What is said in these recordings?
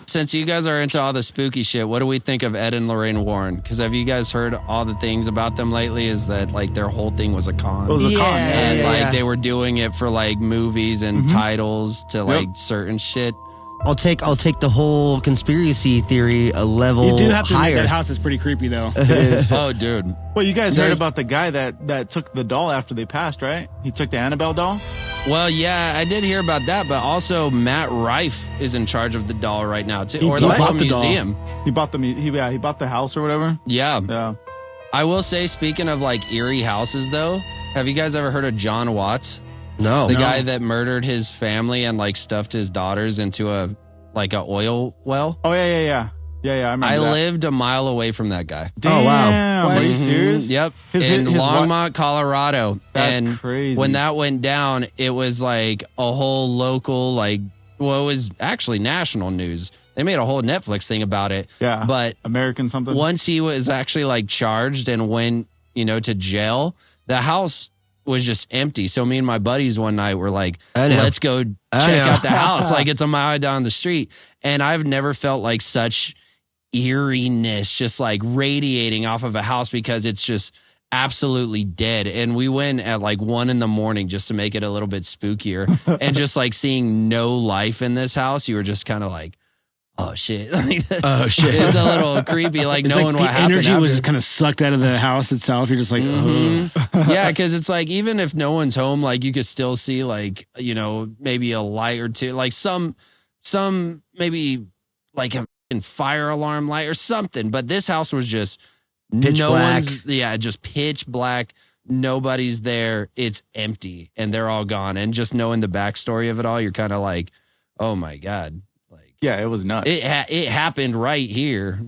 Since you guys are into all the spooky shit, what do we think of Ed and Lorraine Warren? Because have you guys heard all the things about them lately? Is that like their whole thing was a con? It was a con. And they were doing it for like movies and titles to like certain shit. I'll take the whole conspiracy theory a level higher. You do have to admit that house is pretty creepy, though. It is. Oh, dude. Well, you guys heard about the guy that took the doll after they passed, right? He took the Annabelle doll? Well, yeah, I did hear about that, but also Matt Rife is in charge of the doll right now, too, or the whole museum. He bought he bought the house or whatever. Yeah. I will say, speaking of like eerie houses, though, have you guys ever heard of John Watts? No. The guy that murdered his family and like stuffed his daughters into a oil well? Oh, yeah. Yeah, I remember that. lived a mile away from that guy. Damn, oh, wow. Are you serious? Yep. In Longmont, Colorado. That's crazy. When that went down, it was like a whole local, it was actually national news. They made a whole Netflix thing about it. Yeah. But American something. Once he was actually like charged and went, to jail, the house was just empty. So me and my buddies one night were like, let's go check out the house. Like it's a mile down the street. And I've never felt like such eeriness just like radiating off of a house because it's just absolutely dead. And we went at like 1 a.m. just to make it a little bit spookier. And just like seeing no life in this house, you were just kind of like, oh shit. Oh shit. It's a little creepy, like it's knowing like what happened. The energy after. was just kind of sucked out of the house itself. You're just like, Yeah, because it's like even if no one's home, like you could still see like, maybe a light or two, like some maybe like a fire alarm light or something. But this house was just pitch black. Just pitch black. Nobody's there. It's empty and they're all gone. And just knowing the backstory of it all, you're kind of like, oh my God. Yeah, it was nuts. It happened right here.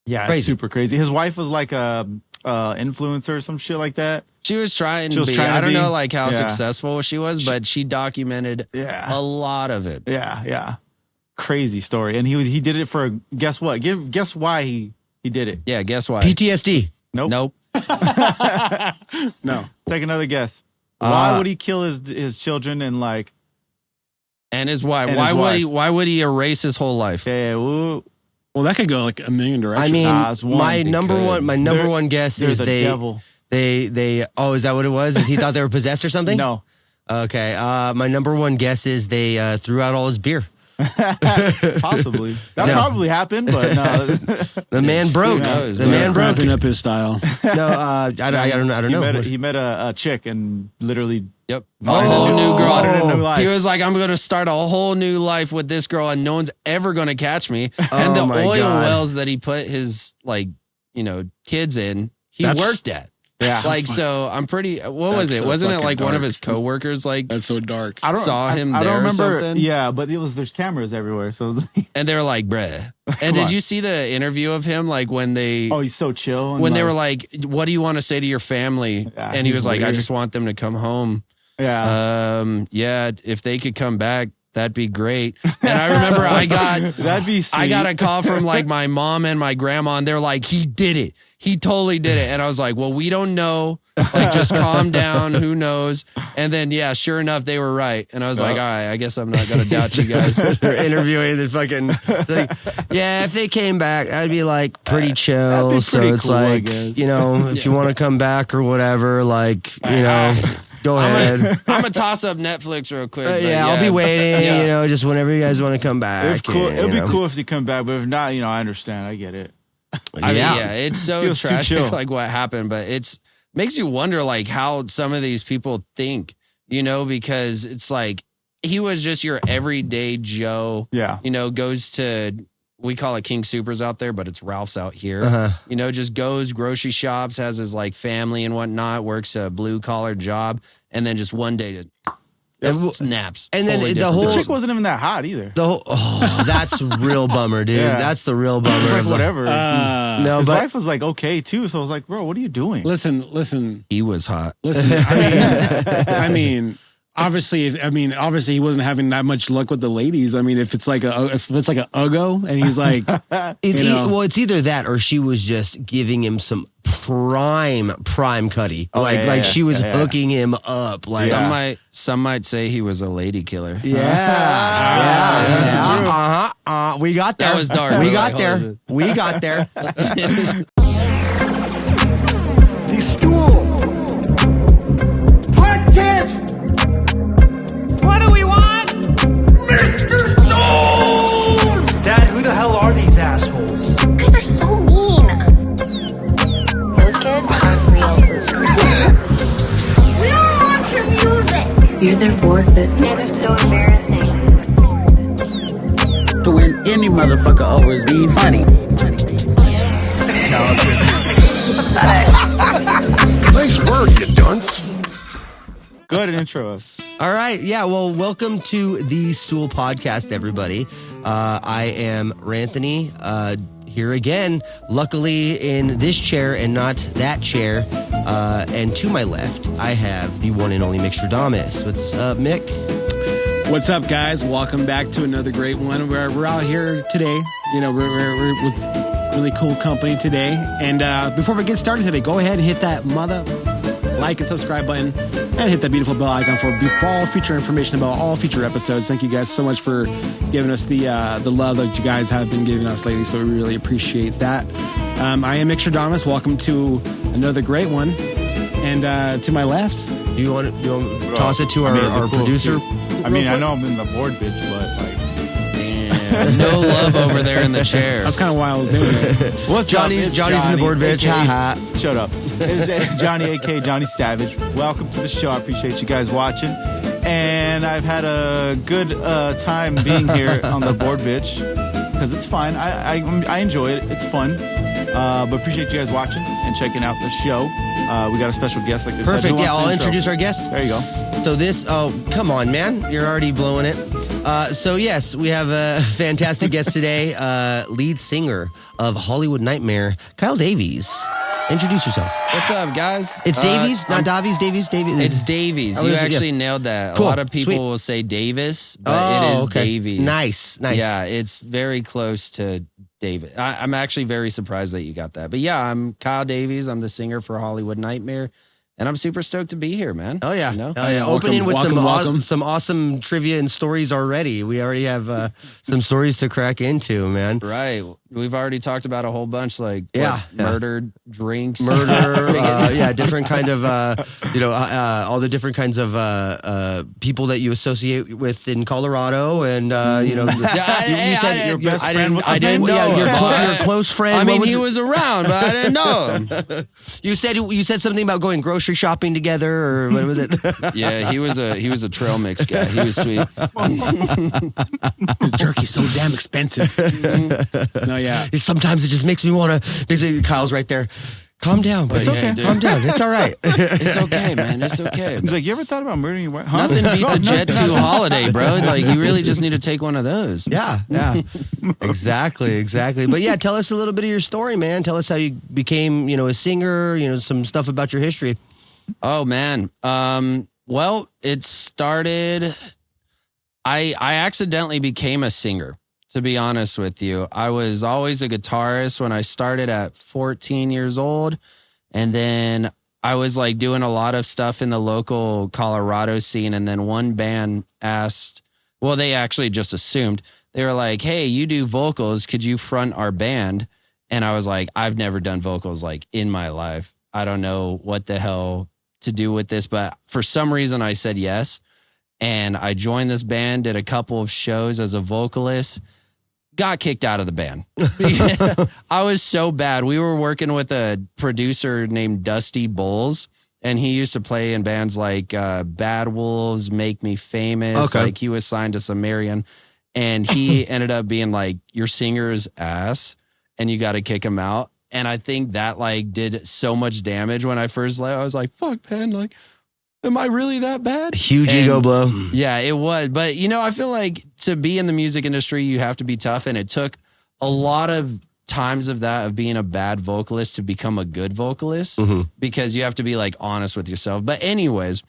Yeah, it's super crazy. His wife was like a influencer or some shit like that. She was trying to be. I don't know like how successful she was, but she documented a lot of it. Yeah. Crazy story. And he did it for, guess what? Guess why he did it. Yeah, guess why? PTSD. Nope. No. Take another guess. Why would he kill his children and like and his wife? Why would he erase his whole life? Yeah. well, that could go like a million directions. I mean, my number one guess is devil. They oh, is that what it was? He thought they were possessed or something? No. Okay. My number one guess is they threw out all his beer. Possibly. That probably happened, but no. The man broke. The man broke. Ramping up his style. No, I don't know. He met a chick and literally a whole new girl. A new life. He was like, I'm going to start a whole new life with this girl and no one's ever going to catch me. And the oil wells that he put his kids in, he worked at. Yeah. So I'm pretty, what was it? Wasn't it like dark. One of his coworkers That's so dark. saw him there I don't remember, or something? Yeah, but there's cameras everywhere. So and they were like, bruh. And did you see the interview of him? Like when they... Oh, he's so chill. When they were like, what do you want to say to your family? Yeah, and he was like, weird. I just want them to come home. Yeah. If they could come back, that'd be great. And I remember that'd be sweet. I got a call from like my mom and my grandma, and they're like, he did it. He totally did it. And I was like, well, we don't know. Like, just calm down. Who knows? And then, sure enough, they were right. And I was like, all right, I guess I'm not going to doubt you guys. They're interviewing the fucking, if they came back, I'd be like pretty chill. Pretty so it's cool, like, if you want to come back or whatever, like, go ahead. I'm going to toss up Netflix real quick. I'll be waiting, just whenever you guys want to come back. It'll be cool if you come back, but if not, I understand. I get it. I mean, it's so tragic, like what happened, but makes you wonder like how some of these people think, because it's like he was just your everyday Joe. Yeah. Goes to, we call it King Supers out there, but it's Ralph's out here. Just goes grocery shops, has his like family and whatnot, works a blue collar job, and then just one day snaps. And then the chick wasn't even that hot either. That's real bummer, dude. Yeah. That's the real bummer. It's like whatever. His but wife was like okay too, so I was like, bro, what are you doing? Listen. He was hot. Listen, I mean, obviously he wasn't having that much luck with the ladies. I mean, if it's like an uggo and he's like, it's either that or she was just giving him some prime cutty. She was hooking him up. Like some might say he was a lady killer. We got there. That was dark. We got there. We got there. The Stool Podcast. What do we want? Mr. Stool! Dad, who the hell are these assholes? Guys are so mean. Those kids aren't real losers. We don't want your music. You're their board bitch. You guys are so embarrassing. To win any motherfucker over is being funny. Nice work, you dunce. Good intro. All right. Yeah. Well, welcome to the Stool Podcast, everybody. I am Ranthony, here again, luckily in this chair and not that chair. And to my left, I have the one and only Mickstradamus. What's up, Mick? what's up, guys? Welcome back to another great one. We're out here today. You know, we're with really cool company today. And before we get started today, go ahead and hit that like and subscribe button and hit that beautiful bell icon for all future information about all future episodes. Thank you guys so much for giving us the love that you guys have been giving us lately, so we really appreciate that. I am Mickstradamus. Welcome to another great one. And to my left, Do you want to toss it to our producer? I mean, I know I'm in the board bitch, but like, Damn, no love over there in the chair. that's kind of why I was doing it. what's Johnny's up? It's in the board bitch. Ha ha. Shut up. It's Johnny, aka JonnySavag. Welcome to the show. I appreciate you guys watching. And I've had a good time being here on the board bitch because it's fun. I enjoy it. It's fun. But appreciate you guys watching and checking out the show. We got a special guest, like I said. Perfect. Yeah, I'll introduce our guest. There you go. So come on, man. You're already blowing it. So yes, we have a fantastic guest today, lead singer of Hollywood Nightmare, Kyle Davies. Introduce yourself. What's up, guys? It's Davies, not Davies. Davies. It's Davies. Oh, You is it? actually Yeah. nailed that. Cool. A lot of people Sweet. will say Davis, but it is okay. Davies. Nice. Yeah, it's very close to David. I'm actually very surprised that you got that. But yeah, I'm Kyle Davies. I'm the singer for Hollywood Nightmare. And I'm super stoked to be here, man. Oh yeah. You know? Oh yeah. Welcome, Opening with welcome. some awesome trivia and stories already. We already have some stories to crack into, man. Right. We've already talked about a whole bunch, like murdered drinks. Different kind of all the different kinds of people that you associate with in Colorado, and you said your best friend. What's I his didn't name? know your him. close friend. I mean, what he was around, but I didn't know him. You said something about going grocery shopping together, or what was it? Yeah, he was a trail mix guy. He was sweet. The jerky's so damn expensive. No, yeah. Sometimes it just makes me want to. Basically, Kyle's right there. Calm down, buddy. It's okay. dude. Calm down. It's all right. It's okay, man. It's okay. He's like, you ever thought about murdering your wife? Huh? Nothing beats a Jet 2 holiday, bro. Like, you really just need to take one of those. Yeah. Exactly. But yeah, tell us a little bit of your story, man. Tell us how you became, a singer, some stuff about your history. Oh, man. Well, it started... I accidentally became a singer, to be honest with you. I was always a guitarist when I started at 14 years old. And then I was like doing a lot of stuff in the local Colorado scene. And then one band asked, well, they actually just assumed. They were like, hey, you do vocals. Could you front our band? And I was like, I've never done vocals like in my life. I don't know what the hell to do with this. But for some reason, I said yes. And I joined this band, did a couple of shows as a vocalist, got kicked out of the band. I was so bad. We were working with a producer named Dusty Bowles, and he used to play in bands like Bad Wolves, Make Me Famous. Okay. Like, he was signed to Sumerian, and he ended up being like, your singer's ass, and you got to kick him out. And I think that like did so much damage when I first left. I was like, fuck, man, like, am I really that bad? Huge ego blow. Yeah, it was. But, I feel like to be in the music industry, you have to be tough. And it took a lot of times of being a bad vocalist to become a good vocalist, because you have to be like honest with yourself. But anyways,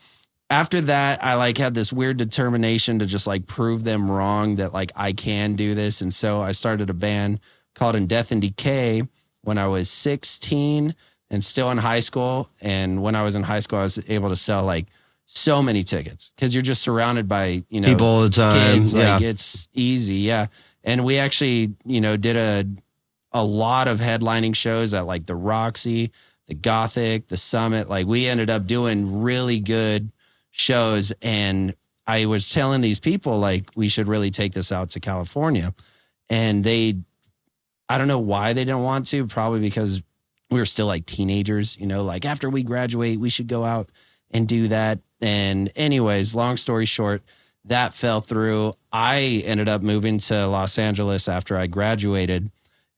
after that, I like had this weird determination to just like prove them wrong that like I can do this. And so I started a band called In Death and Decay when I was 16 and still in high school. And when I was in high school, I was able to sell like so many tickets because you're just surrounded by, people all the time. Kids, yeah. like it's easy. Yeah. And we actually, did a lot of headlining shows at like the Roxy, the Gothic, the Summit. Like we ended up doing really good shows. And I was telling these people like we should really take this out to California. And I don't know why they didn't want to, probably because we were still like teenagers, like after we graduate, we should go out and do that. And anyways, long story short, that fell through. I ended up moving to Los Angeles after I graduated.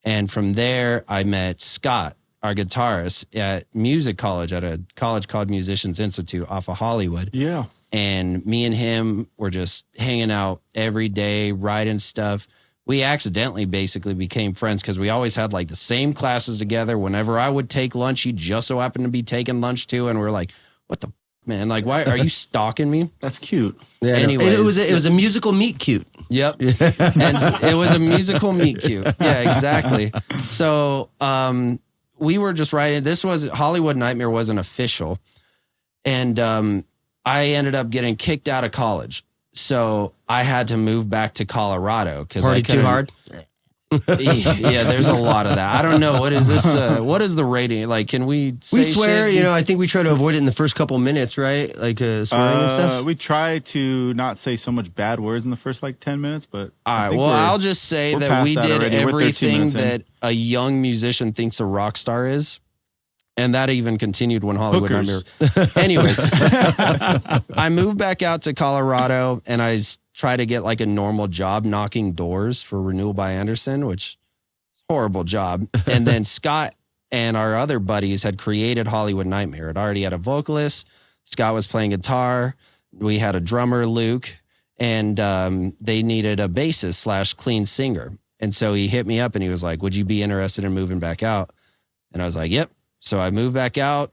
And from there, I met Scott, our guitarist, at music college, at a college called Musicians Institute off of Hollywood. Yeah. And me and him were just hanging out every day, writing stuff. We accidentally basically became friends because we always had like the same classes together. Whenever I would take lunch, he just so happened to be taking lunch too. And we're like, what the man? Like, why are you stalking me? That's cute. Yeah, anyways, it was a musical meet cute. Yep. And it was a musical meet cute. Yeah, exactly. So we were just writing. This was Hollywood Nightmare wasn't official. And I ended up getting kicked out of college. So I had to move back to Colorado because Party too hard. Yeah, there's a lot of that. I don't know. What is this? What is the rating? Like, can we say We swear, shit? I think we try to avoid it in the first couple minutes, right? Like swearing and stuff. We try to not say so much bad words in the first like 10 minutes, but all right. Well, I'll just say that we did everything that a young musician thinks a rock star is. And that even continued when Hollywood Nightmare. Anyways, I moved back out to Colorado and I tried to get like a normal job knocking doors for Renewal by Anderson, which is a horrible job. And then Scott and our other buddies had created Hollywood Nightmare. It already had a vocalist. Scott was playing guitar. We had a drummer, Luke, and they needed a bassist / clean singer. And so he hit me up and he was like, would you be interested in moving back out? And I was like, yep. So I moved back out,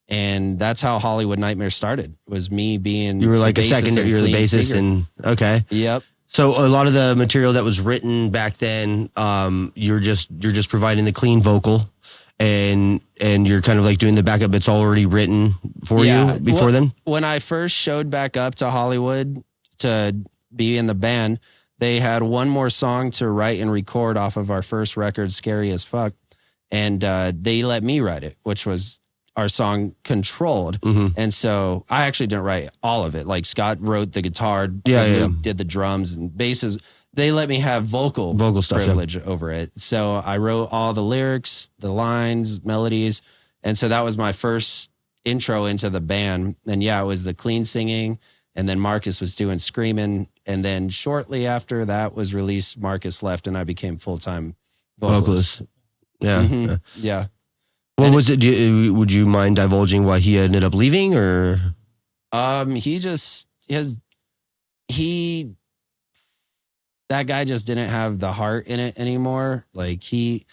and that's how Hollywood Nightmare started. Was me being you were like a secondary, you're the bassist, and okay, yep. So a lot of the material that was written back then, you're just providing the clean vocal, and you're kind of like doing the backup. It's already written for you before then. When I first showed back up to Hollywood to be in the band, they had one more song to write and record off of our first record, Scary as Fuck. And they let me write it, which was our song Controlled. Mm-hmm. And so I actually didn't write all of it. Like Scott wrote the guitar, Luke did the drums and basses. They let me have vocal stuff, privilege over it. So I wrote all the lyrics, the lines, melodies. And so that was my first intro into the band. And it was the clean singing. And then Marcus was doing screaming. And then shortly after that was released, Marcus left and I became full-time vocalist. Yeah. Mm-hmm. Yeah. What was it? Would you mind divulging why he ended up leaving or? That guy just didn't have the heart in it anymore. Like he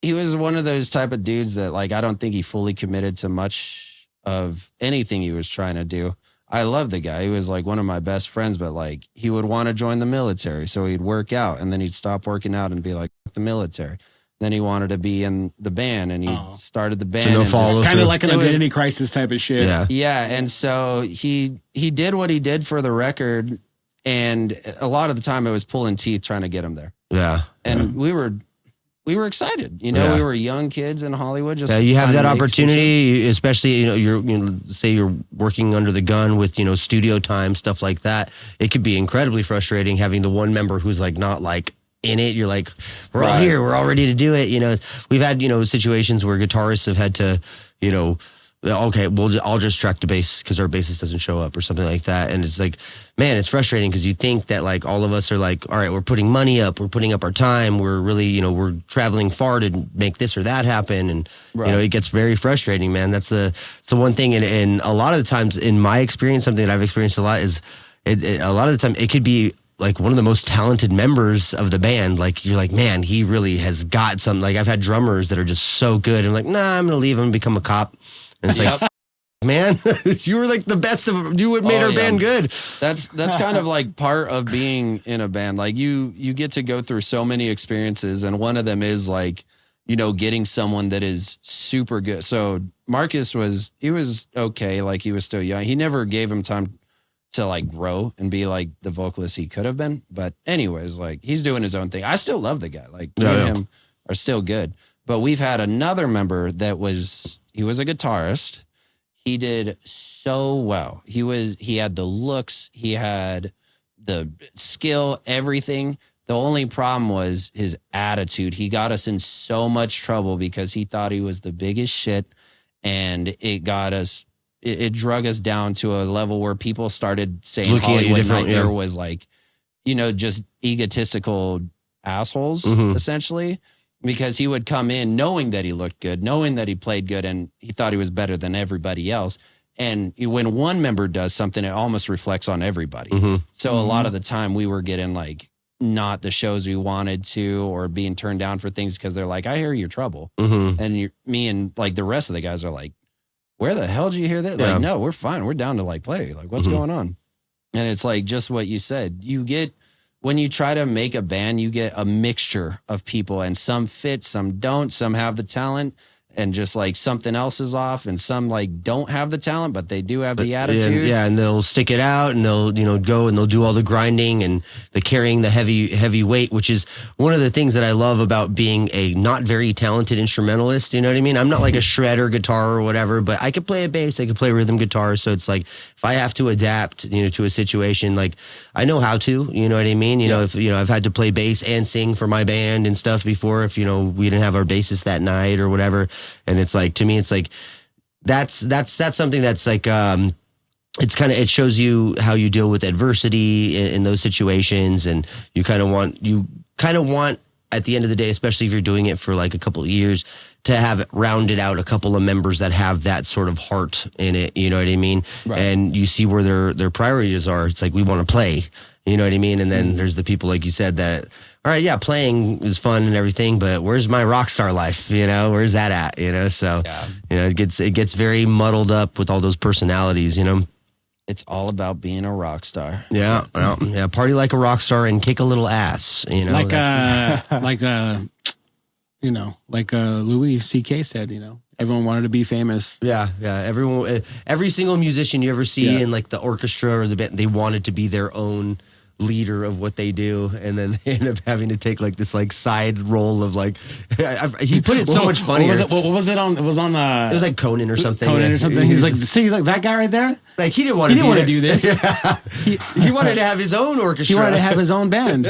was one of those type of dudes that like, I don't think he fully committed to much of anything he was trying to do. I love the guy. He was like one of my best friends, but like he would want to join the military. So he'd work out and then he'd stop working out and be like, the military. Then he wanted to be in the band and he started the band. Kind of like an identity crisis type of shit. Yeah. Yeah. And so he did what he did for the record. And a lot of the time it was pulling teeth trying to get him there. Yeah. And we were excited. We were young kids in Hollywood. Just you have that opportunity, especially, say you're working under the gun with, studio time, stuff like that. It could be incredibly frustrating having the one member who's like, not like, in it, you're like, we're all here, we're all ready to do it. We've had situations where guitarists have had to, okay, I'll just track the bass because our bassist doesn't show up or something like that. And it's like, man, it's frustrating because you think that like all of us are like, all right, we're putting money up, we're putting up our time, we're really, we're traveling far to make this or that happen, and it gets very frustrating, man. That's the one thing, and a lot of the times in my experience, something that I've experienced a lot is, a lot of the time it could be like one of the most talented members of the band. Like you're like, man, he really has got something. Like I've had drummers that are just so good. And like, nah, I'm going to leave him and become a cop. And it's like, man. You were like the best of. You made our band good. That's kind of like part of being in a band. Like you get to go through so many experiences, and one of them is like, getting someone that is super good. So Marcus was okay. Like he was still young. He never gave him time to like grow and be like the vocalist he could have been. But anyways, like he's doing his own thing. I still love the guy. Like me and him are still good. But we've had another member that he was a guitarist. He did so well. He had the looks, he had the skill, everything. The only problem was his attitude. He got us in so much trouble because he thought he was the biggest shit, and it drug us down to a level where people started saying Hollywood Nightmare was like, just egotistical assholes, essentially, because he would come in knowing that he looked good, knowing that he played good, and he thought he was better than everybody else. And when one member does something, it almost reflects on everybody. So a lot of the time we were getting like not the shows we wanted to, or being turned down for things because they're like, I hear your trouble. And me and like the rest of the guys are like, where the hell did you hear that? Like, no, we're fine. We're down to like play. Like, what's going on? And it's like just what you said. When you try to make a band, you get a mixture of people, and some fit, some don't, some have the talent, and just like something else is off, and some like don't have the talent, but they do have the attitude. And they'll stick it out, and they'll go and they'll do all the grinding and the carrying the heavy weight, which is one of the things that I love about being a not very talented instrumentalist. You know what I mean? I'm not like a shredder guitar or whatever, but I could play a bass, I could play rhythm guitar. So it's like if I have to adapt, to a situation, like I know how to. You know what I mean? If I've had to play bass and sing for my band and stuff before. If we didn't have our bassist that night or whatever. And it's like, to me, it's like, that's something that's like, it shows you how you deal with adversity in those situations. And you kind of want at the end of the day, especially if you're doing it for like a couple of years, to have rounded out a couple of members that have that sort of heart in it. You know what I mean? Right. And you see where their priorities are. It's like, we want to play, you know what I mean? And then there's the people, like you said, that, all right, yeah, playing is fun and everything, but where's my rock star life? Where's that at? So, it gets very muddled up with all those personalities, It's all about being a rock star. Yeah. Well, party like a rock star and kick a little ass, like Louis C.K. said, everyone wanted to be famous. Yeah. Every single musician you ever see in like the orchestra or the band, they wanted to be their own leader of what they do, and then they end up having to take like this like side role of like he put it so much funnier. What was it on? It was on it was like Conan or something. He's like, see, like that guy right there. Like he didn't want to do this. Yeah. He wanted to have his own orchestra. He wanted to have his own band.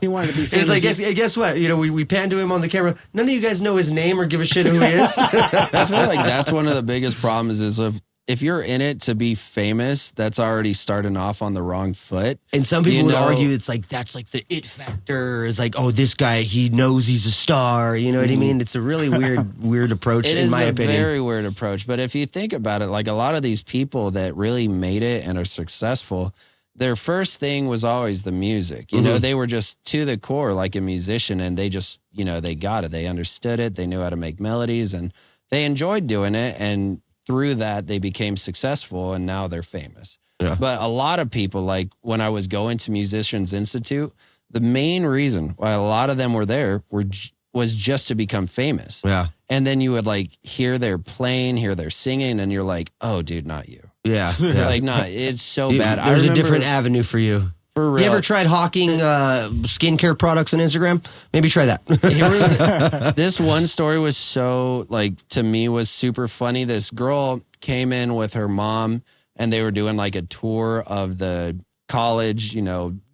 He wanted to be famous. It's like, guess what? We panned to him on the camera. None of you guys know his name or give a shit who he is. I feel like that's one of the biggest problems is if you're in it to be famous, that's already starting off on the wrong foot. And some people would argue it's like, that's like the it factor. It's like, oh, this guy, he knows he's a star. You know what I mean? It's a really weird approach, in my opinion. It is a very weird approach. But if you think about it, like a lot of these people that really made it and are successful, their first thing was always the music. They were just to the core like a musician, and they just, they got it. They understood it. They knew how to make melodies, and they enjoyed doing it. And through that, they became successful, and now they're famous. Yeah. But a lot of people, like when I was going to Musicians Institute, the main reason why a lot of them were there was just to become famous. Yeah. And then you would like hear their playing, hear their singing, and you're like, oh, dude, not you. Yeah. Like, nah, it's so bad. There's a different avenue for you. For real. You ever tried hawking skincare products on Instagram? Maybe try that. This one story was so, like, to me was super funny. This girl came in with her mom, and they were doing like a tour of the college,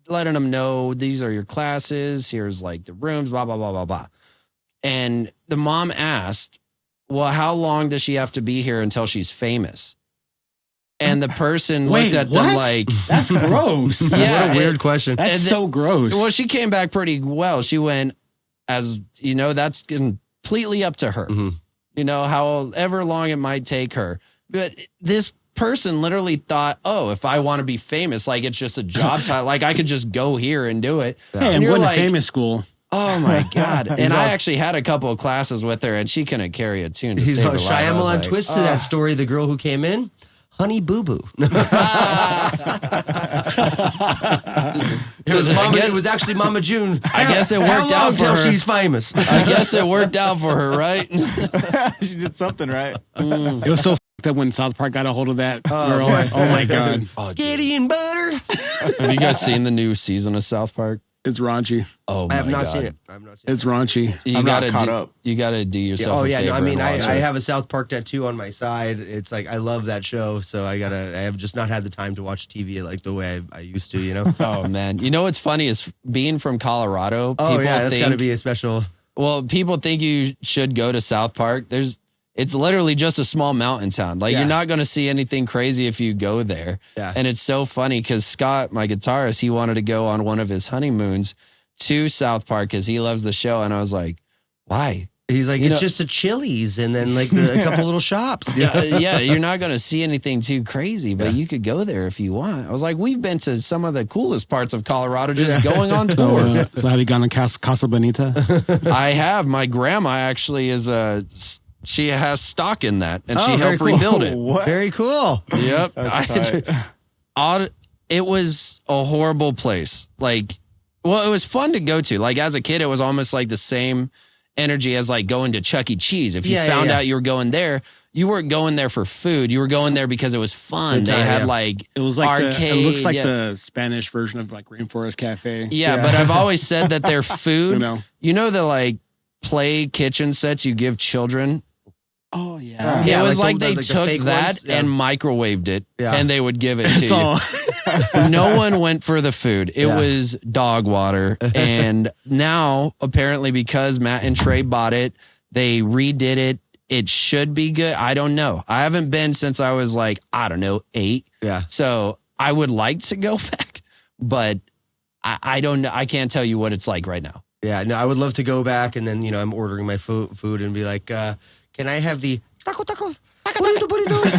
letting them know these are your classes. Here's like the rooms, blah, blah, blah, blah, blah. And the mom asked, well, how long does she have to be here until she's famous? And the person looked at them like... That's gross. Yeah, what a weird question. That's so gross. Well, she came back pretty well. She went, that's completely up to her. However long it might take her. But this person literally thought, oh, if I want to be famous, like it's just a job title. Like I could just go here and do it. Hey, I'm going to famous school. Oh my God. And I actually had a couple of classes with her and she couldn't carry a tune to He's save her a life. I was Shyamalan like, twist to that story. The girl who came in, Honey Boo Boo. It was actually Mama June. I guess it worked out for her. She's famous. I guess it worked out for her, right? She did something right. It was so f***ed up when South Park got a hold of that girl. Oh my God. Skitty and butter. Have you guys seen the new season of South Park? It's raunchy. Oh, I have not God. seen it. It's raunchy. You I'm not gotta caught up. You got to do yourself a favor. No, I mean, and watch I it. have a South Park tattoo on my side. It's like, I love that show, so I have just not had the time to watch TV like the way I used to, you know? Oh, man. You know what's funny is being from Colorado, people that's got to be a special. Well, people think you should go to South Park. It's literally just a small mountain town. Like, you're not going to see anything crazy if you go there. Yeah. And it's so funny because Scott, my guitarist, he wanted to go on one of his honeymoons to South Park because he loves the show. And I was like, why? He's like, it's just a Chili's and then like a couple little shops. Yeah, you're not going to see anything too crazy, but you could go there if you want. I was like, we've been to some of the coolest parts of Colorado just going on tour. So have you gone to Casa Bonita? I have. My grandma actually is she has stock in that, and she very helped cool. rebuild it. What? Very cool. Yep. Tight. It was a horrible place. Like, well, it was fun to go to. Like, as a kid, it was almost like the same energy as like going to Chuck E. Cheese. If you found out you were going there, you weren't going there for food. You were going there because it was fun. They had like it was like arcade. It looks like the Spanish version of like Rainforest Cafe. Yeah, but I've always said that their food, You know? the like play kitchen sets you give children. Oh yeah. It was like the they fake took that ones. and microwaved it, Yeah. and they would give it to you. No one went for the food. It was dog water. And now, apparently, because Matt and Trey bought it, they redid it. It should be good. I don't know. I haven't been since I was like, I don't know, 8. Yeah. So I would like to go back, but I don't know. I can't tell you what it's like right now. Yeah, no, I would love to go back and then, I'm ordering my food and be like, can I have the taco? Burrito,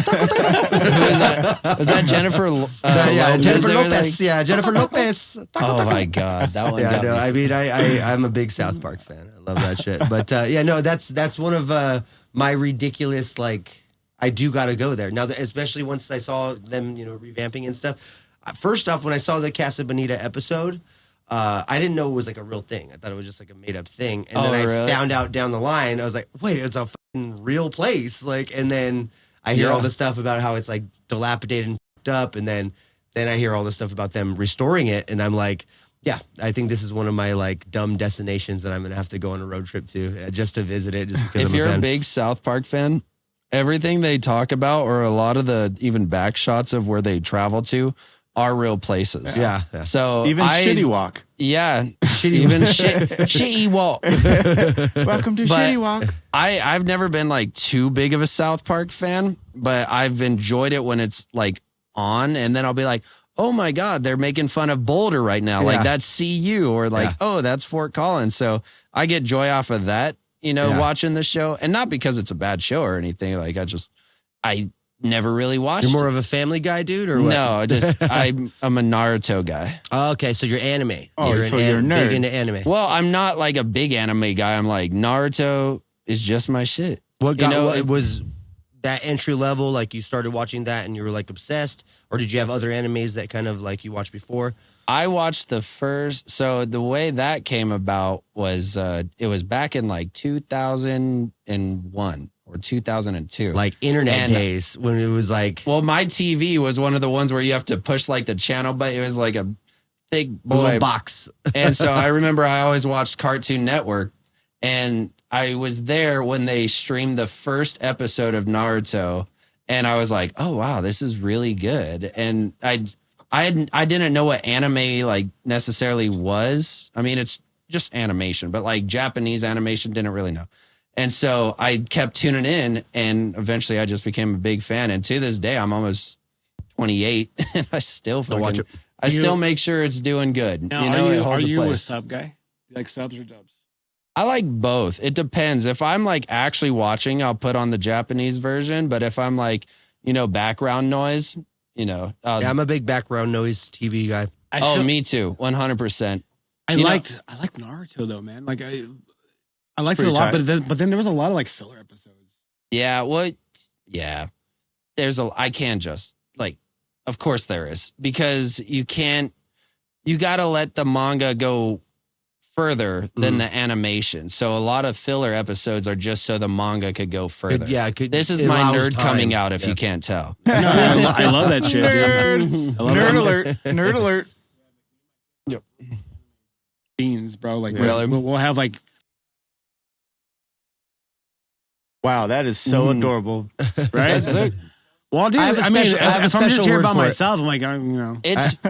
taco. Who is that? Is that Jennifer? Jennifer Lopez. Lopez. Yeah, Jennifer Lopez. Oh my God, that one. Yeah, got me. I mean, I'm a big South Park fan. I love that shit. But that's one of my ridiculous, like, I do got to go there now. Especially once I saw them, revamping and stuff. First off, when I saw the Casa Bonita episode, I didn't know it was like a real thing. I thought it was just like a made up thing. And then I found out down the line, I was like, wait, it's a fucking real place. Like, and then I hear all this stuff about how it's like dilapidated and fucked up. And then I hear all this stuff about them restoring it. And I'm like, yeah, I think this is one of my like dumb destinations that I'm going to have to go on a road trip to just to visit it. Just because if you're a big South Park fan, everything they talk about or a lot of the even back shots of where they travel to are real places. Yeah. So Even Shitty Walk. Yeah. Shitty Walk. Welcome to Shitty Walk. I've never been like too big of a South Park fan, but I've enjoyed it when it's like on, and then I'll be like, oh my God, they're making fun of Boulder right now. Like that's CU, or like, oh, that's Fort Collins. So I get joy off of that, watching the show. And not because it's a bad show or anything. Like I never really watched You're more it. of a Family Guy dude, or what? No, I'm a Naruto guy. Okay, so you're anime. Oh, you're a nerd. Big into anime. Well, I'm not like a big anime guy. I'm like, Naruto is just my shit. What was that entry level? Like you started watching that and you were like obsessed, or did you have other animes that kind of like you watched before? I watched the first. So the way that came about was it was back in like 2001 or 2002, like internet days when it was like. Well, my TV was one of the ones where you have to push like the channel, but it was like a thick little box. And so I remember I always watched Cartoon Network, and I was there when they streamed the first episode of Naruto, and I was like, oh wow, this is really good. And I didn't know what anime like necessarily was. I mean, it's just animation, but like Japanese animation, didn't really know. And so I kept tuning in, and eventually I just became a big fan. And to this day, I'm almost 28, and I still watch it. I still make sure it's doing good. Now, it holds are a you place. a sub guy? You like subs or dubs? I like both. It depends. If I'm like actually watching, I'll put on the Japanese version. But if I'm like, background noise, I'm a big background noise TV guy. Me too. 100%. I liked Naruto though, man. Like I liked it a lot, tight. but then there was a lot of like filler episodes. Yeah, well, yeah. I can't just like, of course there is, because you got to let the manga go further than the animation. So a lot of filler episodes are just so the manga could go further. This is my nerd coming out if you can't tell. No, I love that shit. Nerd alert. Nerd alert. Yep. Beans, bro. Like really? we'll have like. Wow, that is so adorable. Right? That's it. Well, dude, if I'm just here by myself, I'm like,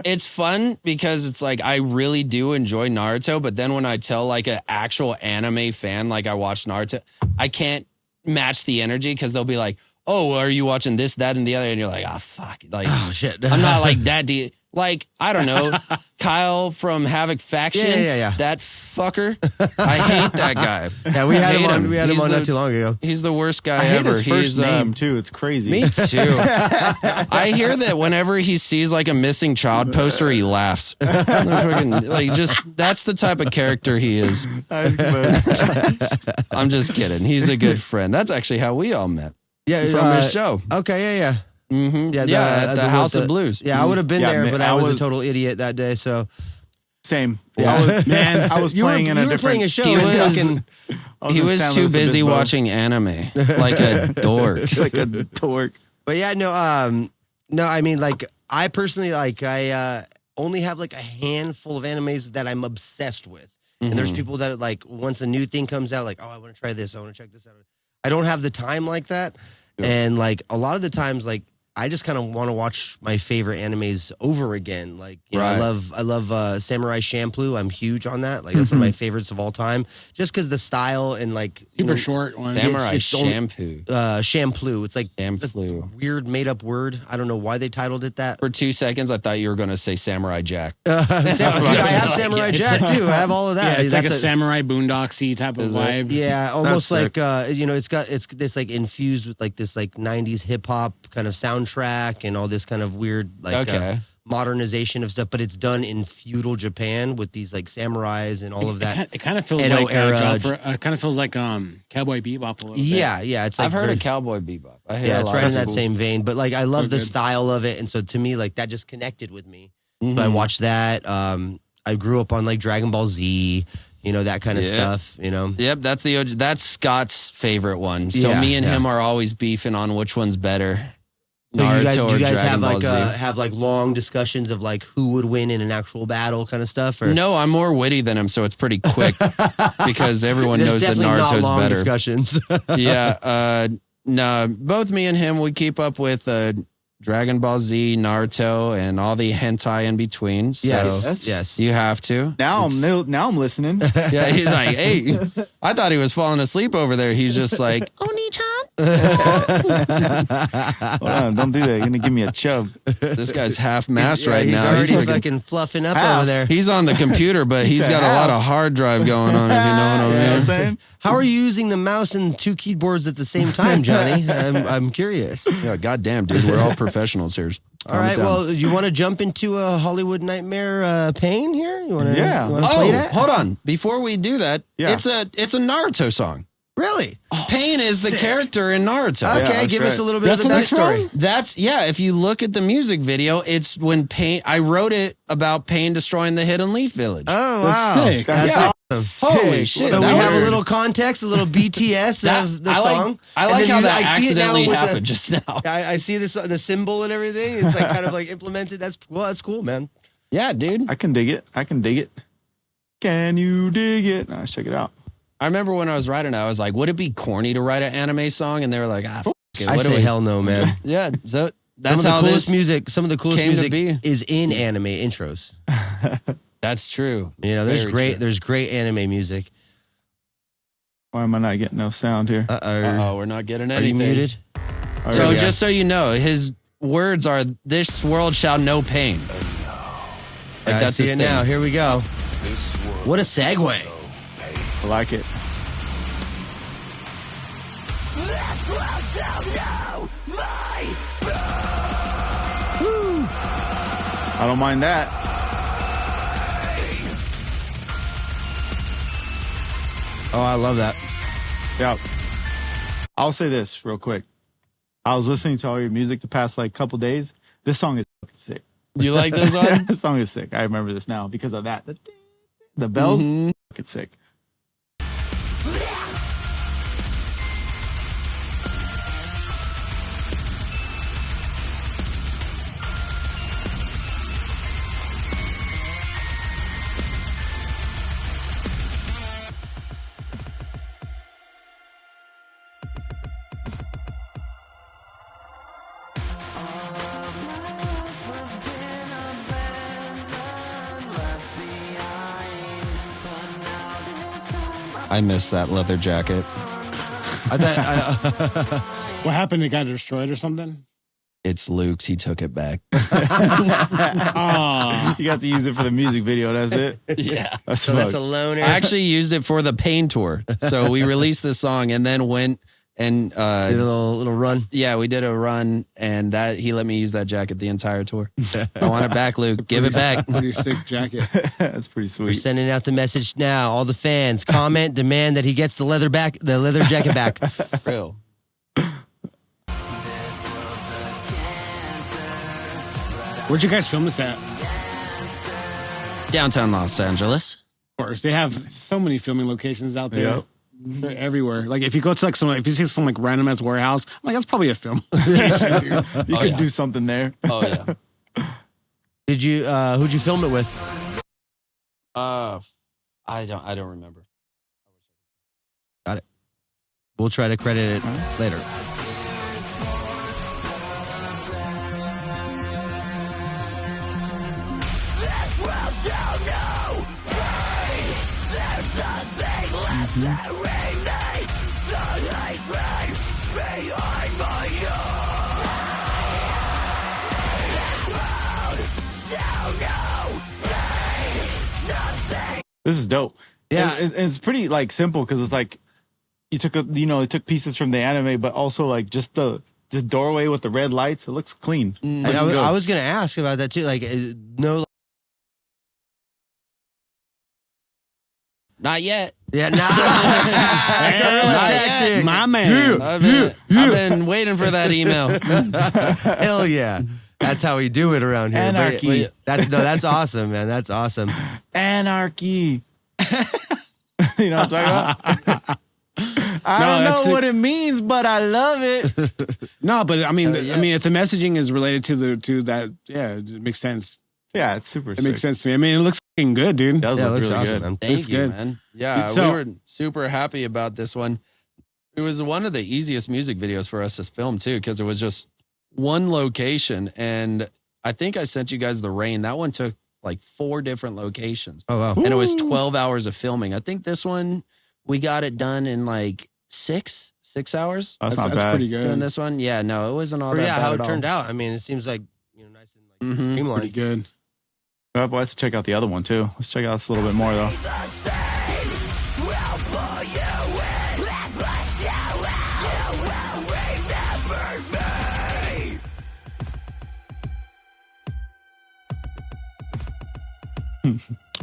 It's fun because it's like I really do enjoy Naruto, but then when I tell like an actual anime fan, like I watch Naruto, I can't match the energy because they'll be like, "Oh, are you watching this, that, and the other?" And you're like, "Ah, fuck!" Like, oh shit, I'm not like that. Like, I don't know, Kyle from Havoc Faction. Yeah. That fucker. I hate that guy. Yeah, we had him on. We had him on not too long ago. He's the worst guy I hate ever. his first name too. It's crazy. Me too. I hear that whenever he sees like a missing child poster, he laughs. Like, just that's the type of character he is. I'm just kidding. He's a good friend. That's actually how we all met. Yeah, from his show. Okay, yeah. Mm-hmm. Yeah, at the House of Blues. Yeah, I would have been there, but I was a total idiot that day. So same. Yeah. I was playing in a different. Playing a show. He was too busy watching anime, like a dork. Like a dork. But yeah, no. I mean, like I personally, like I only have like a handful of animes that I'm obsessed with, and there's people that like once a new thing comes out, like, oh, I want to try this, I want to check this out. I don't have the time like that, and like a lot of the times, like. I just kind of want to watch my favorite animes over again. Like, you know, I love Samurai Champloo. I'm huge on that. Like, that's one of my favorites of all time. Just because the style and like super short one. Samurai Champloo. Champloo. It's like Champloo. A weird made up word. I don't know why they titled it that. For 2 seconds, I thought you were going to say Samurai Jack. Dude, I have Samurai Jack too. I have all of that. Yeah, it's like a Samurai Boondocksy type of vibe. Yeah, almost like you know, it's this like infused with like this like 90s hip hop kind of soundtrack and all this kind of weird like modernization of stuff, but it's done in feudal Japan with these like samurais and all of that. It kind of feels like kind of feels like Cowboy Bebop a little bit. Yeah, it's like I've heard of Cowboy Bebop. It's right in that same vein, but like I love the style of it, and so to me like that just connected with me. So I watched that. I grew up on like Dragon Ball Z. You know, that kind of stuff, you know? Yep, that's Scott's favorite one. So me and him are always beefing on which one's better. Naruto do you guys Dragon Ball Z. have like long discussions of like who would win in an actual battle kind of stuff? Or? No, I'm more witty than him, so it's pretty quick because everyone knows that Naruto's not long better. Discussions. No, both me and him, we keep up with Dragon Ball Z, Naruto, and all the hentai in between. So yes. You have to. Now I'm listening. Yeah, he's like, hey, I thought he was falling asleep over there. He's just like, Oni-chan. Hold on, don't do that. You're going to give me a chub. This guy's half-mast right now. He's already fucking fluffing up over there. He's on the computer, but he's got a lot of hard drive going on, if you know what I mean. Saying? How are you using the mouse and 2 keyboards at the same time, Johnny? I'm curious. Yeah, goddamn, dude. We're all professionals here. All right, well, you want to jump into a Hollywood Nightmare Pain here? You want to? Yeah. Hold on. Before we do that, it's a Naruto song. Really? Pain is the character in Naruto. Okay, give us a little bit of the backstory. If you look at the music video, it's when Pain, I wrote it about Pain destroying the Hidden Leaf Village. Oh, wow. That's sick. That's awesome. Holy shit. So we have a little context, a little BTS of the song. I like how that accidentally happened just now. I see the symbol and everything. It's like kind of like implemented. That's cool, man. Yeah, dude. I can dig it. Can you dig it? Let's check it out. I remember when I was writing it, I was like, would it be corny to write an anime song? And they were like, f it. I say hell no, man. Yeah, so that's some how some of the coolest music be. is in anime intros. That's true. You know, there's great anime music. Why am I not getting no sound here? Uh-oh, we're not getting anything. Are you muted? So just so you know, his words are, this world shall know pain. Like that's his thing. Now, here we go. What a segue. I like it. I don't mind that. Oh, I love that. Yeah. I'll say this real quick. I was listening to all your music the past like couple days. This song is fucking sick. You like this one? This song is sick. I remember this now because of that. The bells, fucking sick. I miss that leather jacket. I thought, What happened? It got destroyed or something? It's Luke's. He took it back. Oh. You got to use it for the music video. That's it. Yeah. so that's a loner. I actually used it for the Pain tour. So we released the song and then went and did a little run. Yeah, we did a run, and that he let me use that jacket the entire tour. I want it back, Luke. Give it back. Pretty sick jacket. That's pretty sweet. We're sending out the message now. All the fans comment, demand that he gets the leather jacket back. Real. Where'd you guys film this at? Downtown Los Angeles. Of course, they have so many filming locations out there. Yep. They're everywhere. Like if you go to like if you see some like random ass warehouse, I'm like, that's probably a film. You could do something there. Oh yeah. Did you? Who'd you film it with? I don't remember. Got it. We'll try to credit it later. This is dope. Yeah. And it's pretty like simple because it's like you took pieces from the anime, but also like just the doorway with the red lights. It looks clean. I was going to ask about that too. Like no. Not yet. Yeah, nah. Not yet. My man. I've been waiting for that email. Hell yeah. That's how we do it around here. Anarchy. That's awesome, man. That's awesome. Anarchy. You know what I'm talking about? I don't know what it means, but I love it. No, but I mean, if the messaging is related to that, yeah, it makes sense. Yeah, it's super sick. It makes sense to me. I mean, it looks fucking good, dude. It does look looks really awesome, good. man. Thank you, good. man. Yeah, So- we were super happy about this one. It was one of the easiest music videos for us to film too, because it was just one location. And I think I sent you guys the Rayne. That one took like 4 different locations. Oh wow. And it was 12 hours of filming. I think this one, we got it done in like 6 hours. That's not That's bad. pretty Doing good. this one. Yeah, no, it wasn't all Or that yeah, bad how at it turned all. out. I mean, it seems like nice and Mhm. streamlined. Pretty good. Well, let's check out the other one too. Let's check out this a little bit more though.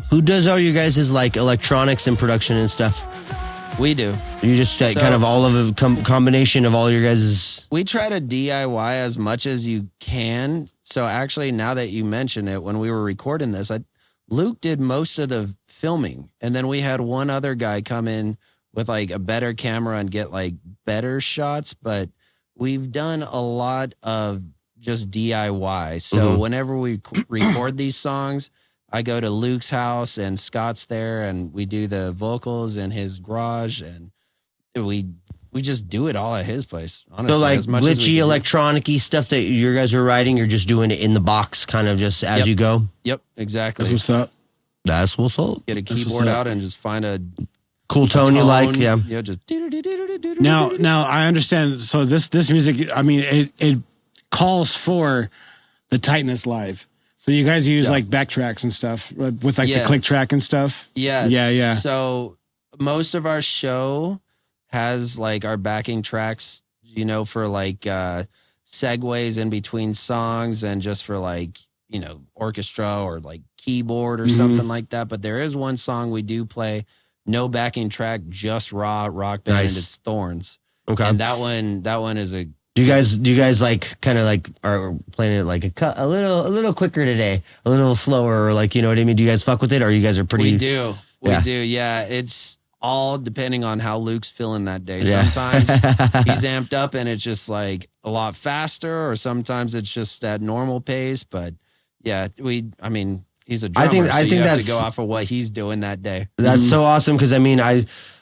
Who does all your guys' like electronics and production and stuff? We do. You just kind of all of a combination of all your guys'. We try to DIY as much as you can. So actually, now that you mention it, when we were recording this, Luke did most of the filming. And then we had one other guy come in with like a better camera and get like better shots. But we've done a lot of just DIY. So whenever we record these songs, I go to Luke's house and Scott's there and we do the vocals in his garage and we just do it all at his place. Honestly, So like as much as we glitchy can do. electronic-y stuff that you guys are writing, you're just doing it in the box kind of just as Yep. you go? Yep, exactly. That's what's up. That's what's up. Get a what's keyboard up. out and just find a Cool tone you like, yeah. Yeah, just Now I understand. So this music, I mean, it calls for the tightness live. So you guys use like backtracks and stuff with like the click track and stuff. Yeah. So most of our show has like our backing tracks, you know, for like segues in between songs and just for like, you know, orchestra or like keyboard or something like that. But there is one song we do play no backing track, just raw rock band. Nice. And it's Thorns. Okay. And that one is a. Do you guys like kind of like are playing it like a little quicker today, a little slower, or like, you know what I mean? Do you guys fuck with it, or you guys are pretty? We do. Yeah. It's all depending on how Luke's feeling that day. Sometimes he's amped up and it's just like a lot faster, or sometimes it's just at normal pace. But yeah, he's a drummer, I think you have that's, to go off of what he's doing that day. That's so awesome, because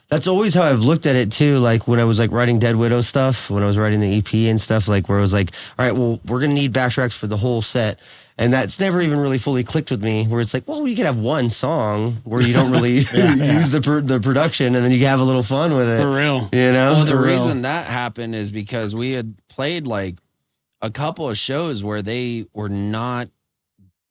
that's always how I've looked at it too. Like when I was like writing Dead Widow stuff, when I was writing the EP and stuff, like where I was like, all right, well, we're gonna need backtracks for the whole set. And that's never even really fully clicked with me, where it's like, well, you could have one song where you don't really use the production, and then you can have a little fun with it. For real. You know? Well, the reason that happened is because we had played like a couple of shows where they were not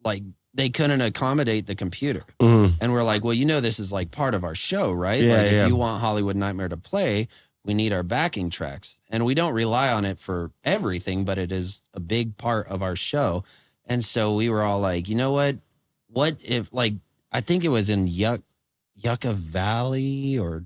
like, they couldn't accommodate the computer. Mm-hmm. And we're like, well, this is like part of our show, right? Yeah, like if you want Hollywood Nightmare to play, we need our backing tracks. And we don't rely on it for everything, but it is a big part of our show. And so we were all like, you know what? What if, like, I think it was in Yucca Valley or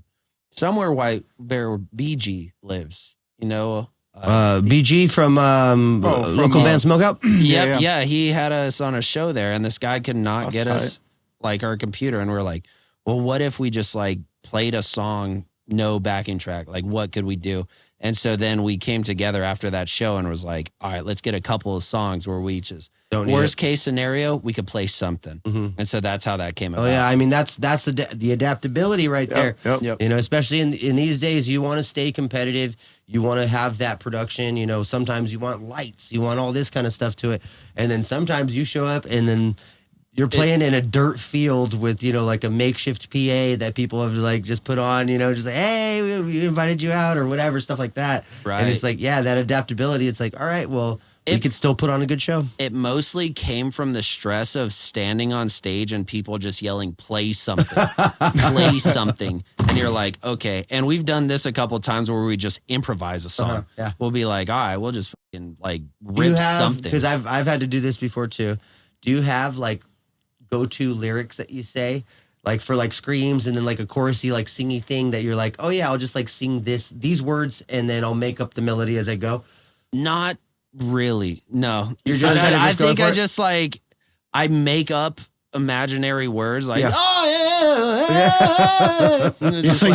somewhere where BG lives, BG from local band Smokeout? Yeah, he had us on a show there, and this guy could not get us, like, our computer. And we're like, well, what if we just, like, played a song, no backing track? Like, what could we do? And so then we came together after that show and was like, all right, let's get a couple of songs where we just, worst case scenario, we could play something. Mm-hmm. And so that's how that came about. Oh, yeah. I mean, that's the adaptability right there. Yep. Especially in these days, you want to stay competitive. You want to have that production. Sometimes you want lights. You want all this kind of stuff to it. And then sometimes you show up and then you're playing in a dirt field with, like a makeshift PA that people have like just put on, just like, hey, we invited you out or whatever, stuff like that. Right. And it's like, yeah, that adaptability. It's like, all right, well, we could still put on a good show. It mostly came from the stress of standing on stage and people just yelling, play something, play something. And you're like, okay. And we've done this a couple of times where we just improvise a song. Yeah. We'll be like, all right, we'll just fucking like rip something. Because I've had to do this before too. Do you have like go-to lyrics that you say, like for like screams and then like a chorusy like singy thing that you're like, oh yeah, I'll just like sing these words and then I'll make up the melody as I go? Not really. No. You're just I think I just like I make up imaginary words like so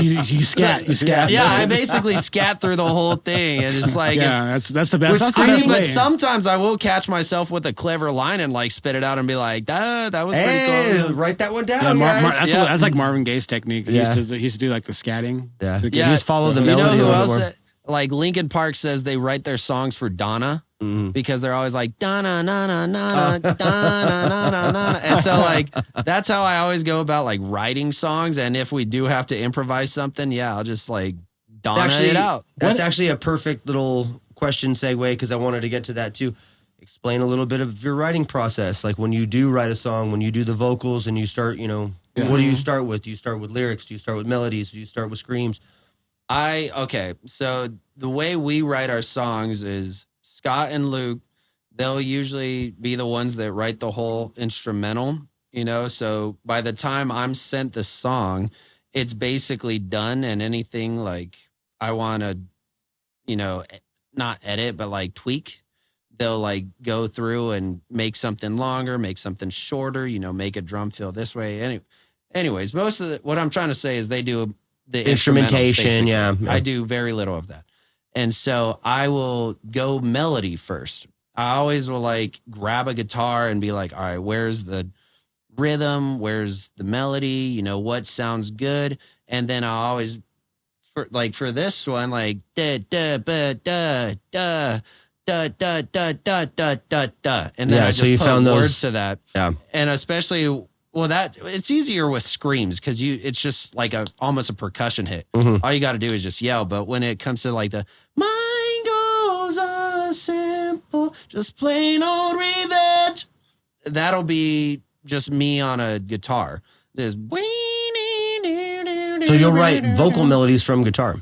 you scat. Yeah, I basically scat through the whole thing, and it's like that's the best. But sometimes I will catch myself with a clever line and like spit it out and be like, that was pretty cool. Write that one down. That's like Marvin Gaye's technique. He used to do like the scatting. Yeah, just follow the melody. Who else? Like Linkin Park says they write their songs for Donna. Mm-hmm. Because they're always like Donna, na na na na, Donna, na na na, and so like that's how I always go about like writing songs. And if we do have to improvise something, I'll just like Donna it out. That's actually a perfect little question segue, because I wanted to get to that too. Explain a little bit of your writing process, like when you do write a song, when you do the vocals and you start, what do you start with? Do you start with lyrics? Do you start with melodies? Do you start with screams? So the way we write our songs is Scott and Luke, they'll usually be the ones that write the whole instrumental, so by the time I'm sent the song, it's basically done, and anything like I want to, not edit, but like tweak, they'll like go through and make something longer, make something shorter, make a drum fill this way. Anyways, most of what I'm trying to say is they do the instrumentation. Yeah. I do very little of that. And so I will go melody first. I always will like grab a guitar and be like, all right, where's the rhythm? Where's the melody? What sounds good? And then I'll always, for this one, like, da, da, ba, da, da, da, da, da, da, da, da, da. And then I just put words to that. Yeah. And especially, it's easier with screams because it's just like almost a percussion hit. Mm-hmm. All you got to do is just yell. But when it comes to like the mine goes a simple, just plain old revenge, that'll be just me on a guitar. Just so you'll write vocal melodies from guitar.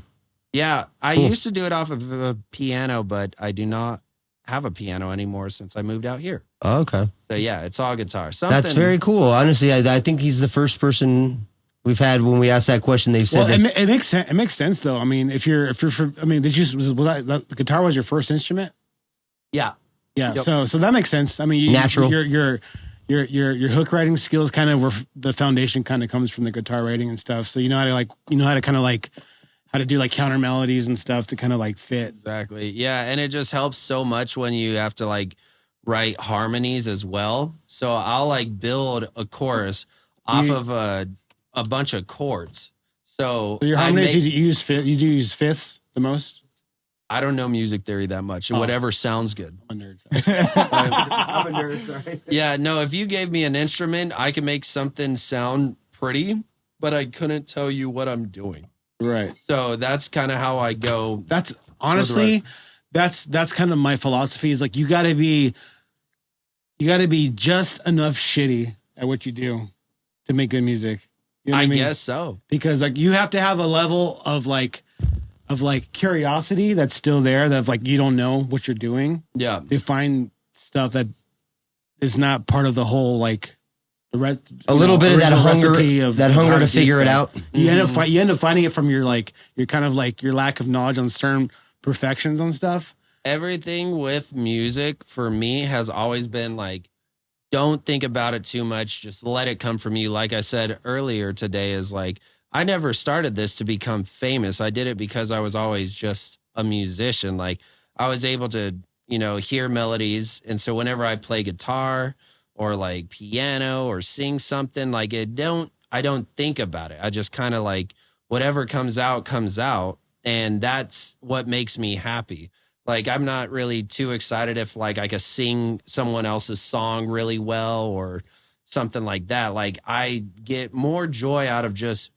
Yeah, I used to do it off of a piano, but I do not have a piano anymore since I moved out here. Oh, okay. So yeah, it's all guitar. That's very cool. Honestly, I think he's the first person we've had when we asked that question, they've said it makes sense. It makes sense though. I mean, if you're I mean, the guitar was your first instrument? Yeah. Yeah. Yep. So that makes sense. I mean, natural. Your hook writing skills kind of where the foundation kind of comes from the guitar writing and stuff. So you know how to kind of like how to do like counter melodies and stuff to kind of like fit. Exactly. Yeah. And it just helps so much when you have to like write harmonies as well. So I'll like build a chorus off of a bunch of chords. So your harmonies, you use fifths the most? I don't know music theory that much. Whatever sounds good. I'm a nerd. I'm a nerd, sorry. Yeah, no, if you gave me an instrument, I could make something sound pretty, but I couldn't tell you what I'm doing. Right. So that's kind of how I go. That's honestly, that's kind of my philosophy is like, you gotta be just enough shitty at what you do to make good music. You know what I mean? Guess so. Because like you have to have a level of curiosity that's still there, that like you don't know what you're doing. Yeah. To find stuff that is not part of the whole like a little bit of that hunger to figure it out. You end up finding it from your kind of like your lack of knowledge on certain perfections on stuff. Everything with music for me has always been like, don't think about it too much. Just let it come from you. Like I said earlier today, is like, I never started this to become famous. I did it because I was always just a musician. Like I was able to, hear melodies. And so whenever I play guitar or like piano or sing something, like I don't think about it. I just kind of like whatever comes out. And that's what makes me happy. Like, I'm not really too excited if like I could sing someone else's song really well or something like that. Like I get more joy out of just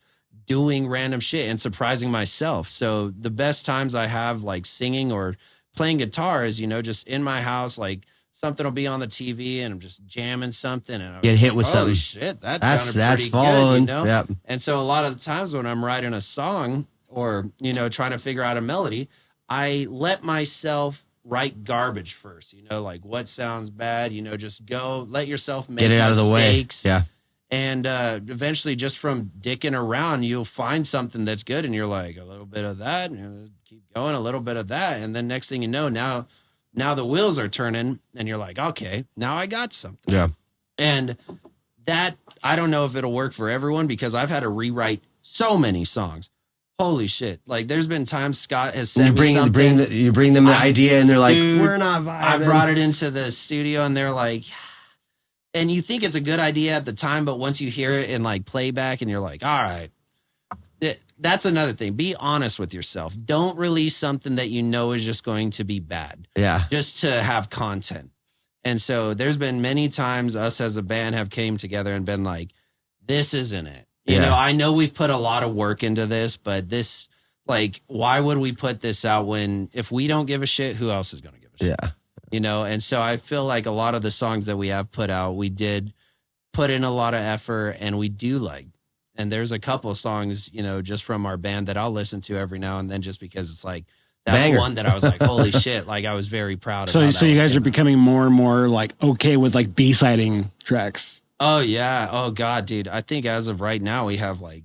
doing random shit and surprising myself. So the best times I have like singing or playing guitar is, just in my house, like something will be on the TV and I'm just jamming something and I get hit with something. Shit, that's pretty following. Good, Yep. And so a lot of the times when I'm writing a song or, trying to figure out a melody, I let myself write garbage first, like what sounds bad, just go let yourself make get it out of the way. Yeah. And eventually just from dicking around, you'll find something that's good. And you're like, a little bit of that, and keep going, a little bit of that. And then next thing you know, now the wheels are turning and you're like, okay, now I got something. Yeah. And that, I don't know if it'll work for everyone because I've had to rewrite so many songs. Holy shit. Like there's been times Scott has sent me something. You bring them the idea and they're like, we're not vibing. I brought it into the studio and they're like, and you think it's a good idea at the time, but once you hear it in like playback and you're like, all right, that's another thing. Be honest with yourself. Don't release something that is just going to be bad. Yeah. Just to have content. And so there's been many times us as a band have came together and been like, this isn't it. I know we've put a lot of work into this, but this, like, why would we put this out when if we don't give a shit, who else is going to give a shit? Yeah. And so I feel like a lot of the songs that we have put out, we did put in a lot of effort and we do like, and there's a couple of songs, just from our band that I'll listen to every now and then just because it's like, that's banger. One that I was like, holy shit. Like I was very proud of. So you guys are becoming more and more like okay with like B-siding tracks. Oh yeah. Oh God, dude. I think as of right now, we have an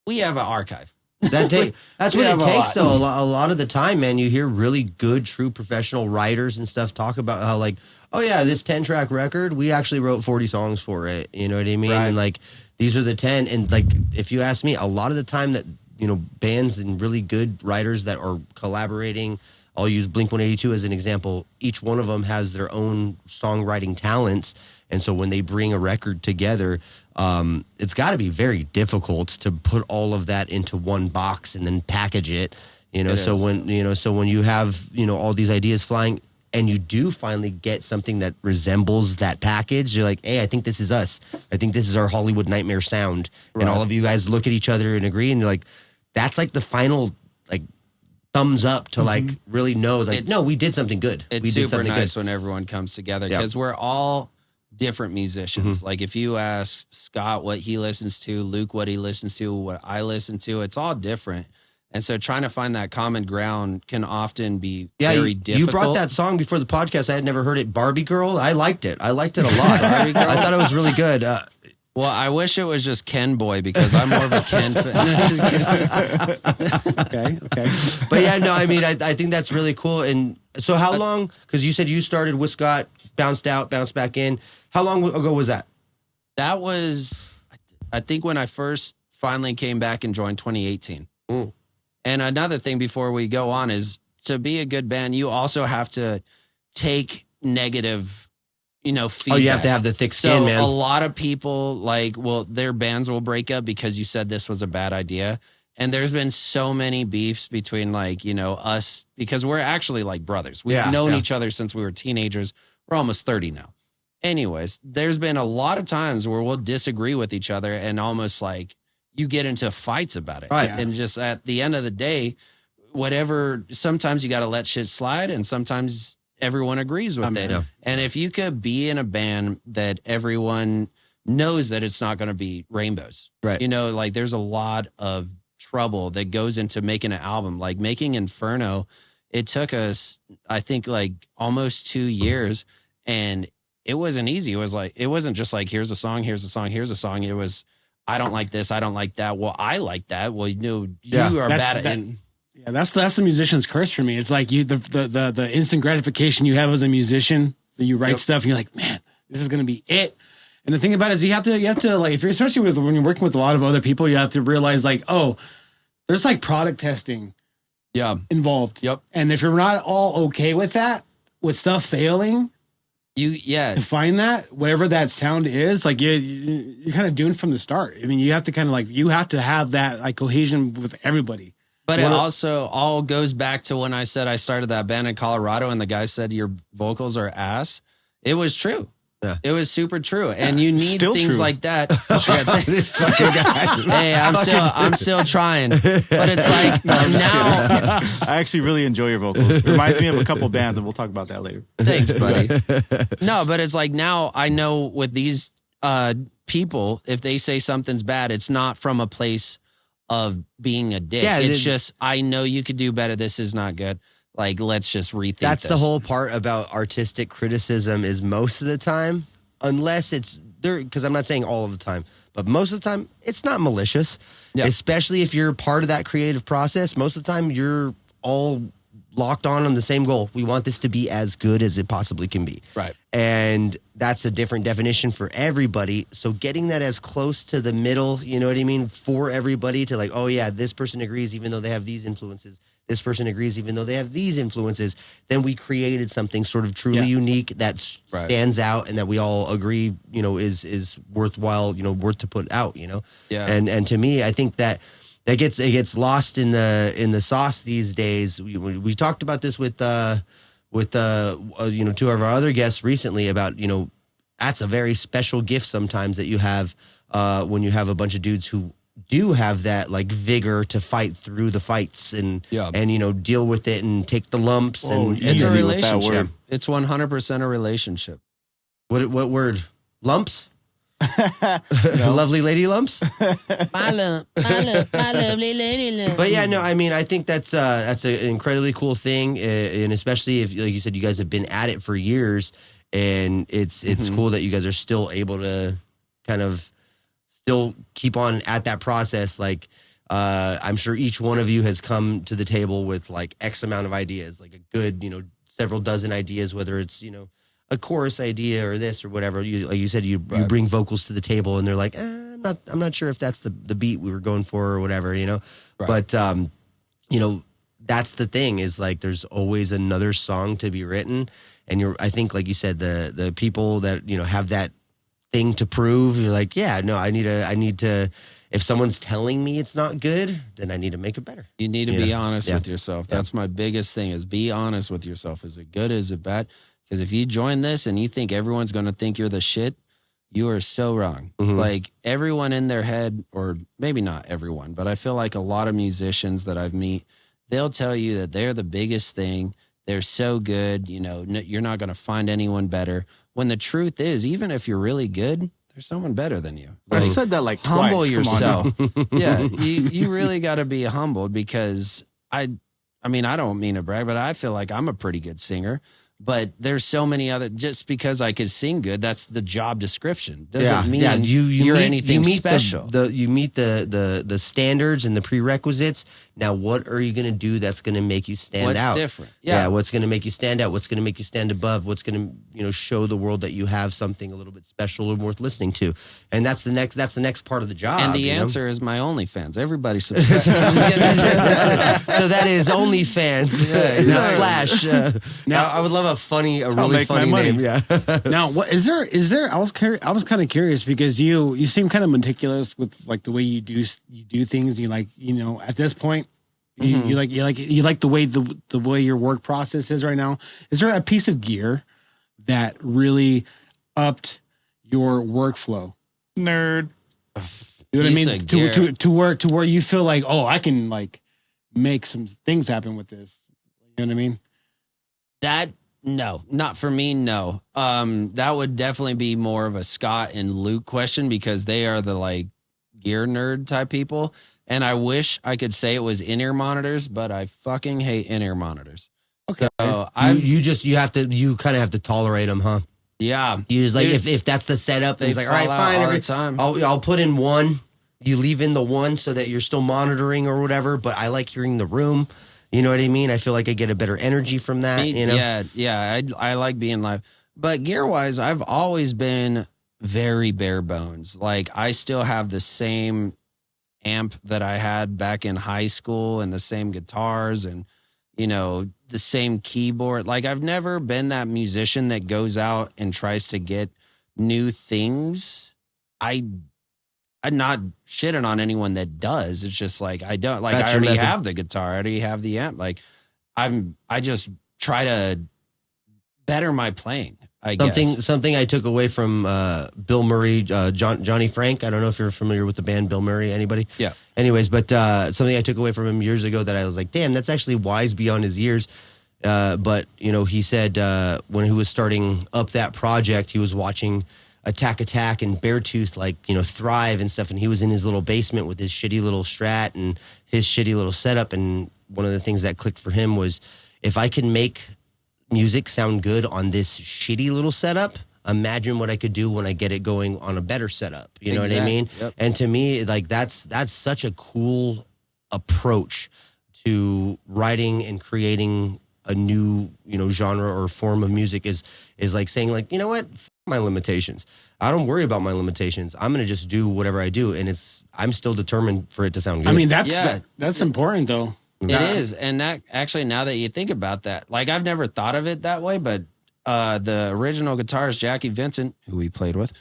archive. That's what it takes, though. A lot of the time, man, you hear really good, true professional writers and stuff talk about how, like, oh, yeah, this 10-track record, we actually wrote 40 songs for it. You know what I mean? Right. And, like, these are the 10. And, like, if you ask me, a lot of the time that, bands and really good writers that are collaborating, I'll use Blink-182 as an example. Each one of them has their own songwriting talents. And so when they bring a record together, it's got to be very difficult to put all of that into one box and then package it. So when you have all these ideas flying and you do finally get something that resembles that package, you're like, hey, I think this is us. I think this is our Hollywood Nightmare sound. Right. And all of you guys look at each other and agree, and you're like, that's like the final like thumbs up to like really know like, no, we did something good. It's we did super nice when everyone comes together because we're all different musicians. Like if you ask Scott what he listens to, Luke what he listens to, what I listen to, it's all different. And so trying to find that common ground can often be very difficult. You brought that song before the podcast. I had never heard it. Barbie Girl. I liked it. I liked it a lot. I thought it was really good. Well, I wish it was just Ken Boy because I'm more of a Ken fan. Okay. But yeah, no, I mean, I think that's really cool. And so how long, because you said you started with Scott, bounced out, bounced back in. How long ago was that? That was, I think, when I first finally came back and joined 2018. Mm. And another thing before we go on is to be a good band, you also have to take negative, feedback. Oh, you have to have the thick skin, man. A lot of people, their bands will break up because you said this was a bad idea. And there's been so many beefs between, us, because we're actually like brothers. We've known each other since we were teenagers. We're almost 30 now. Anyways, there's been a lot of times where we'll disagree with each other and almost like you get into fights about it. Right. And just at the end of the day, sometimes you got to let shit slide and sometimes everyone agrees with it. Yeah. And if you could be in a band that everyone knows that it's not going to be rainbows, right? There's a lot of trouble that goes into making an album. Like making Inferno, it took us, I think, almost 2 years, and it wasn't easy. It wasn't just like, here's a song, here's a song, here's a song. It was, I don't like this, I don't like that. Well, I like that. Well, you are bad at it. Yeah, that's the musician's curse for me. It's like the instant gratification you have as a musician. You write stuff and you're like, man, this is gonna be it. And the thing about it is you have to if you're especially when you're working with a lot of other people, you have to realize there's product testing involved. Yep. And if you're not all okay with that, with stuff failing, to find that, whatever that sound is, you're kind of doomed from the start. I mean, you have to you have to have that cohesion with everybody. But it also all goes back to when I said I started that band in Colorado and the guy said your vocals are ass. It was true. Yeah. It was super true. And you need still things true. like that. Hey, I'm still trying. But it's like now. I actually really enjoy your vocals. Reminds me of a couple bands, and we'll talk about that later. Thanks, buddy. No, but it's like now I know with these people, if they say something's bad, it's not from a place of being a dick. Yeah, it's just, I know you could do better. This is not good. Let's just rethink That's this. the whole part about artistic criticism is most of the time, unless it's there, because I'm not saying all of the time, but most of the time, it's not malicious. Yeah. Especially if you're part of that creative process. Most of the time, you're all locked on the same goal. We want this to be as good as it possibly can be. Right. And that's a different definition for everybody. So getting that as close to the middle, you know what I mean, for everybody to oh yeah, this person agrees even though they have these influences. This person agrees even though they have these influences. Then we created something sort of truly unique that stands out and that we all agree, is worthwhile, worth to put out, Yeah. And to me, I think that it gets lost in the sauce these days. We talked about this with two of our other guests recently about that's a very special gift sometimes that you have when you have a bunch of dudes who do have that vigor to fight through the fights and deal with it and take the lumps. And it's a relationship. It's 100% a relationship. What word? Lumps? Lovely lady lumps. My lovely lady lumps. But yeah, no, I mean, I think that's an incredibly cool thing, and especially if, like you said, you guys have been at it for years, and it's cool that you guys are still able to kind of still keep on at that process. I'm sure each one of you has come to the table with X amount of ideas, a good several dozen ideas, whether it's a chorus idea or this or whatever. Like you said, you bring vocals to the table and they're like, I'm not sure if that's the beat we were going for or whatever, Right. But, that's the thing is there's always another song to be written. And I think, like you said, the people that, have that thing to prove, you're like, yeah, no, I need to, if someone's telling me it's not good, then I need to make it better. You need to be honest with yourself. That's my biggest thing is be honest with yourself. Is it good? Is it bad? Because if you join this and you think everyone's going to think you're the shit, you are so wrong. Mm-hmm. Everyone in their head, or maybe not everyone, but I feel like a lot of musicians that I've met, they'll tell you that they're the biggest thing. They're so good. You're not going to find anyone better. When the truth is, even if you're really good, there's someone better than you. I said that twice. Humble yourself. Yeah, you really got to be humbled because I mean, I don't mean to brag, but I feel like I'm a pretty good singer. But there's so many other, just because I could sing good, that's the job description. Doesn't mean you're anything special. You meet the standards and the prerequisites. Now, what are you going to do that's going to make you stand out? What's different? Yeah. What's going to make you stand out? What's going to make you stand above? What's going to show the world that you have something a little bit special and worth listening to? And that's the next part of the job. And the answer is my OnlyFans. Everybody subscribe. So that is OnlyFans slash. Now I would love a really funny name. Yeah. Now, what is there? I was kind of curious because you seem kind of meticulous with like the way you do things. You like at this point. You like the way the way your work process is right now. Is there a piece of gear that really upped your workflow? Nerd. You know what I mean? To where you feel like, oh, I can like make some things happen with this. You know what I mean? No, not for me. No. That would definitely be more of a Scott and Luke question because they are the like gear nerd type people. And I wish I could say it was in-ear monitors, but I fucking hate in-ear monitors. Okay. So you kind of have to tolerate them, huh? Yeah. You just like, if that's the setup, it's like, all right, fine. Every time I'll put in one, you leave in the one so that you're still monitoring or whatever. But I like hearing the room. You know what I mean? I feel like I get a better energy from that. Yeah. I like being live. But gear-wise, I've always been very bare bones. Like, I still have the same amp that I had back in high school and the same guitars and, the same keyboard. Like, I've never been that musician that goes out and tries to get new things. I'm not shitting on anyone that does. It's just like, I don't like, I already have the guitar. I already have the amp. Like I just try to better my playing. Something I took away from Bill Murray, Johnny Frank. I don't know if you're familiar with the band Bill Murray. Anybody? Yeah. Anyways, but something I took away from him years ago that I was like, damn, that's actually wise beyond his years. But he said when he was starting up that project, he was watching Attack and Beartooth thrive and stuff, and he was in his little basement with his shitty little Strat and his shitty little setup. And one of the things that clicked for him was, if I can make music sound good on this shitty little setup, imagine what I could do when I get it going on a better setup. You know what I mean? Yep. And to me, like that's such a cool approach to writing and creating a new, genre or form of music is like saying like, you know what? F my limitations. I don't worry about my limitations. I'm going to just do whatever I do. And I'm still determined for it to sound good. I mean, that's important though. It is. And that actually, now that you think about that, like I've never thought of it that way, but the original guitarist, Jackie Vincent, who we played with,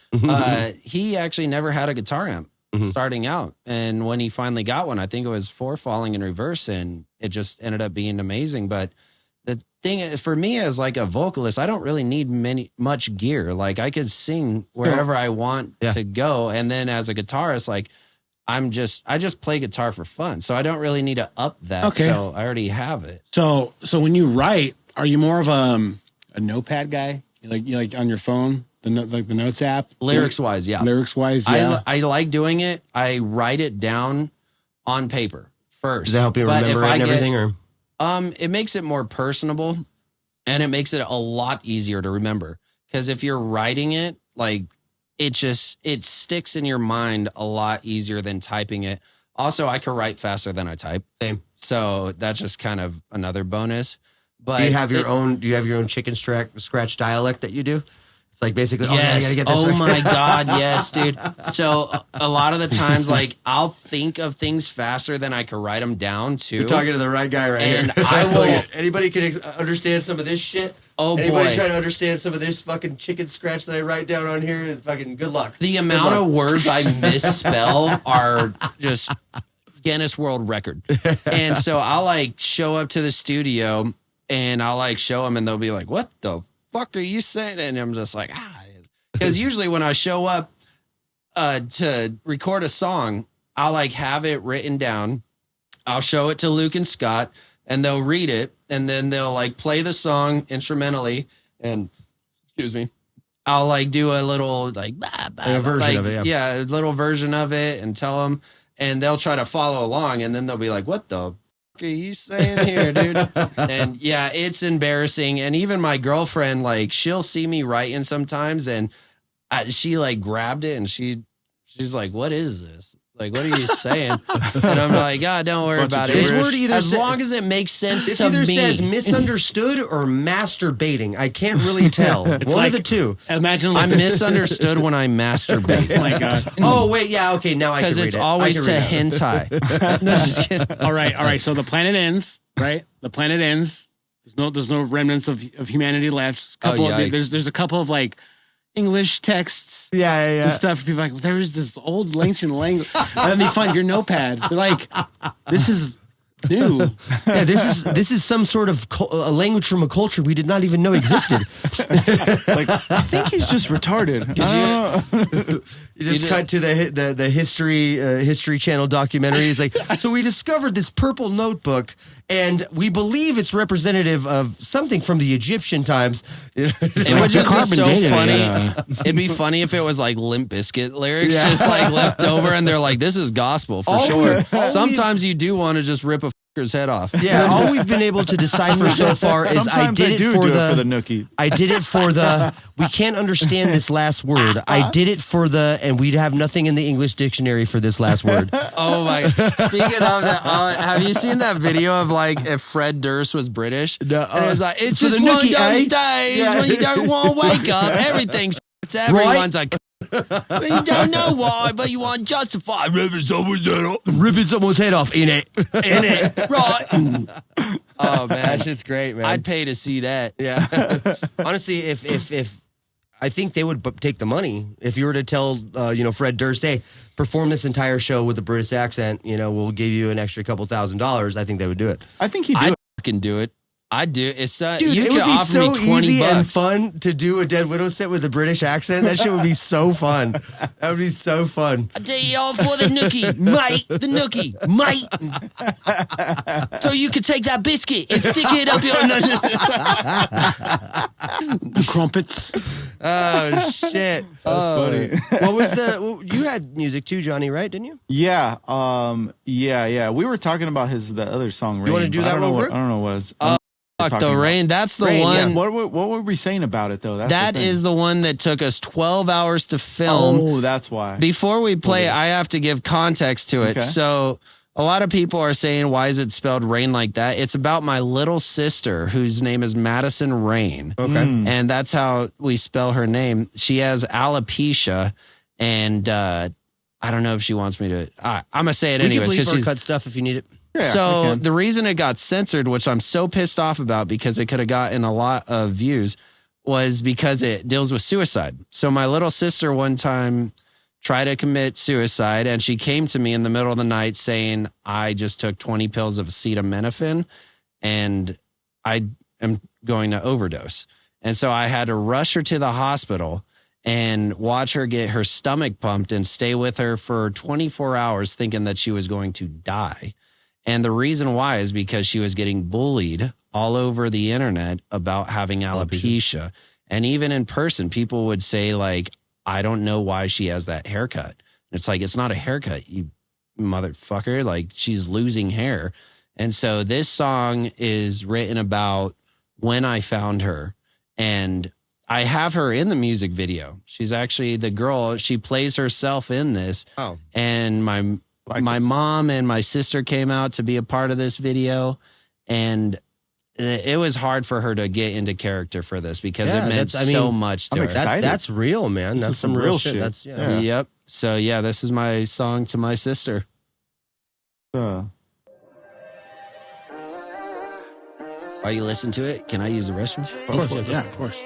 he actually never had a guitar amp starting out. And when he finally got one, I think it was for Falling in Reverse, and it just ended up being amazing. But the thing is, for me as like a vocalist, I don't really need much gear. Like I could sing wherever I want to go. And then as a guitarist, like I just play guitar for fun. So I don't really need to up that. Okay. So I already have it. So when you write, are you more of a notepad guy? You like on your phone, the notes app? Lyrics wise, yeah. I like doing it. I write it down on paper first. Does that help you remember it and everything? Or it makes it more personable, and it makes it a lot easier to remember. Because if you're writing it, like it sticks in your mind a lot easier than typing it. Also, I can write faster than I type. Same. So that's just kind of another bonus. But do you have your own chicken scratch dialect that you do? It's like basically, yes. I gotta get this right. My God, yes, dude. So a lot of the times, like I'll think of things faster than I can write them down too. You're talking to the right guy right here. And I will. Anybody can understand some of this shit? Oh, Anybody boy. trying to understand some of this fucking chicken scratch that I write down on here is fucking good luck. The amount of words I misspell are just Guinness World Record. And so I'll like show up to the studio and I'll like show them and they'll be like, what the fuck are you saying? And I'm just like, because usually when I show up to record a song, I'll like have it written down. I'll show it to Luke and Scott and they'll read it. And then they'll like play the song instrumentally and I'll like do a little like a version of it. Yeah, a little version of it and tell them, and they'll try to follow along. And then they'll be like, what the fuck are you saying here, dude? And yeah, it's embarrassing. And even my girlfriend, like, she'll see me writing sometimes, and she like grabbed it and she's like, "What is this? Like, what are you saying?" And I'm like, "God, don't worry about it. This word either as long as it makes sense it to either me." says misunderstood or masturbating. I can't really tell. One like, of the two. Imagine I'm misunderstood when I masturbate. Oh my God. Oh wait, yeah, okay. Now I can read it. Because it's always to I can read that. hentai. No, just kidding. All right. So the planet ends, right? The planet ends. There's no remnants of humanity left. There's a couple of like English texts, and stuff. People are like, there's this old ancient language. Let me find your notepad. They're like, this is new. Yeah, this is some sort of a language from a culture we did not even know existed. Like, I think he's just retarded. You just cut to the history channel documentary. It's like, so we discovered this purple notebook, and we believe it's representative of something from the Egyptian times. It would just be so funny. It'd be funny if it was like Limp Bizkit lyrics, just like left over, and they're like, "This is gospel for sure." Sometimes you do want to just rip a fucker's head off. Yeah, all we've been able to decipher so far is I did it for the nookie. I did it for the. We can't understand this last word. I did it for the, and we'd have nothing in the English dictionary for this last word. Oh my! Speaking of that, have you seen that video of like if Fred Durst was British? No, and it was like, it's just one of those days when you don't want to wake up. Everything's everyone's like. You don't know why, but you want to justify ripping someone's head off. Ripping someone's head off in it, right? Oh man, that shit's great, man. I'd pay to see that. Yeah, honestly, if I think they would take the money if you were to tell Fred Durst, hey, perform this entire show with a British accent, we'll give you an extra couple $1,000s. I think they would do it. I think he'd do I'd it. fucking do it. I do. It's Dude, you it could would be offer so me $20 easy and fun to do a Dead Widow set with a British accent. That shit would be so fun. That would be so fun. I take you all for the nookie, mate. The nookie, mate. So you could take that biscuit and stick it up your nose. The crumpets. Oh shit, that's funny. What was you had music too, Johnny? Right? Didn't you? Yeah. Yeah. We were talking about the other song. Rayne, you want to do that real quick? I don't know what it was. The Rayne, that's the Rayne, one. yeah. What were we saying about it though? That is the one that took us 12 hours to film. Oh, that's why. Before we play, I have to give context to it. Okay. So a lot of people are saying, why is it spelled Rayne like that? It's about my little sister, whose name is Madison Rayne. Okay. And that's how we spell her name. She has alopecia, and I don't know if she wants me to. I'm going to say it anyways. We can she's bleep or cut stuff if you need it. Yeah, so the reason it got censored, which I'm so pissed off about because it could have gotten a lot of views, was because it deals with suicide. So my little sister one time tried to commit suicide, and she came to me in the middle of the night saying, I just took 20 pills of acetaminophen and I am going to overdose. And so I had to rush her to the hospital and watch her get her stomach pumped and stay with her for 24 hours thinking that she was going to die. And the reason why is because she was getting bullied all over the internet about having alopecia. And even in person, people would say, like, I don't know why she has that haircut. And it's like, it's not a haircut, you motherfucker. Like, she's losing hair. And so this song is written about when I found her. And I have her in the music video. She's actually the girl. She plays herself in this. Oh. And my mom and my sister came out to be a part of this video, and it was hard for her to get into character for this because it meant so much to her. That's real, man. That's some real shit. That's Yep. So yeah, this is my song to my sister. While you listen to it, can I use the restroom? Of course, yeah, of course.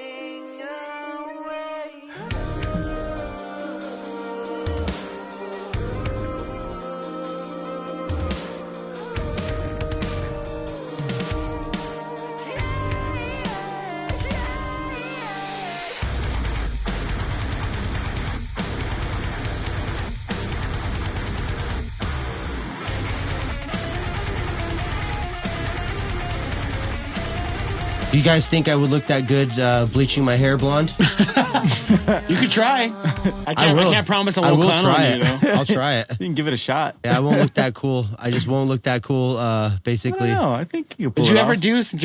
You guys think I would look that good bleaching my hair blonde? You could try. I can't promise I won't will clown try on you, it. though. I'll try it. You can give it a shot. Yeah, I won't look that cool. I just won't look that cool. Basically, No, I think you can pull Did you it ever off. do since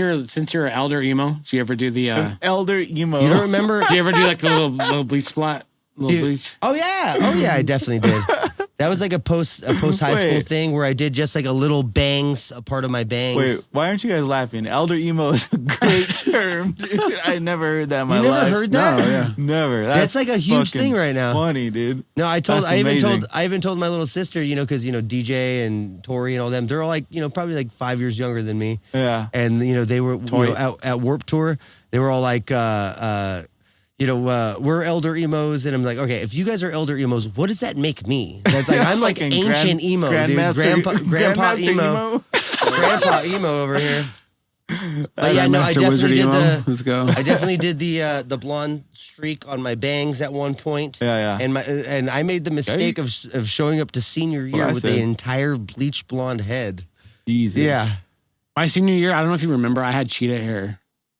you're an elder emo? Did you ever do the? Elder emo? you don't remember? Did you ever do like the little bleach splat? Bleach? Oh yeah, I definitely did. That was like a post high school Wait. thing where I did just like a little bangs, a part of my bangs. Wait, why aren't you guys laughing? Elder emo is a great term, dude. I never heard that in my You never life. heard that? No, yeah. Never. That's like a huge fucking thing right now. Funny, dude. No, I That's even told my little sister, because DJ and Tori and all them, they're all like, probably like 5 years younger than me. Yeah. And they were at Warped Tour. They were all like, we're elder emos, and I'm like, okay, if you guys are elder emos, what does that make me? That's like I'm like Fucking ancient emo, dude. Grandpa Grandmaster emo, grandpa emo over here. But yeah, no, I Master definitely Wizard did emo. Let's go. I definitely did the blonde streak on my bangs at one point. Yeah. And I made the mistake of showing up to senior year with the entire bleach blonde head. Jesus. Yeah. My senior year, I don't know if you remember, I had cheetah hair.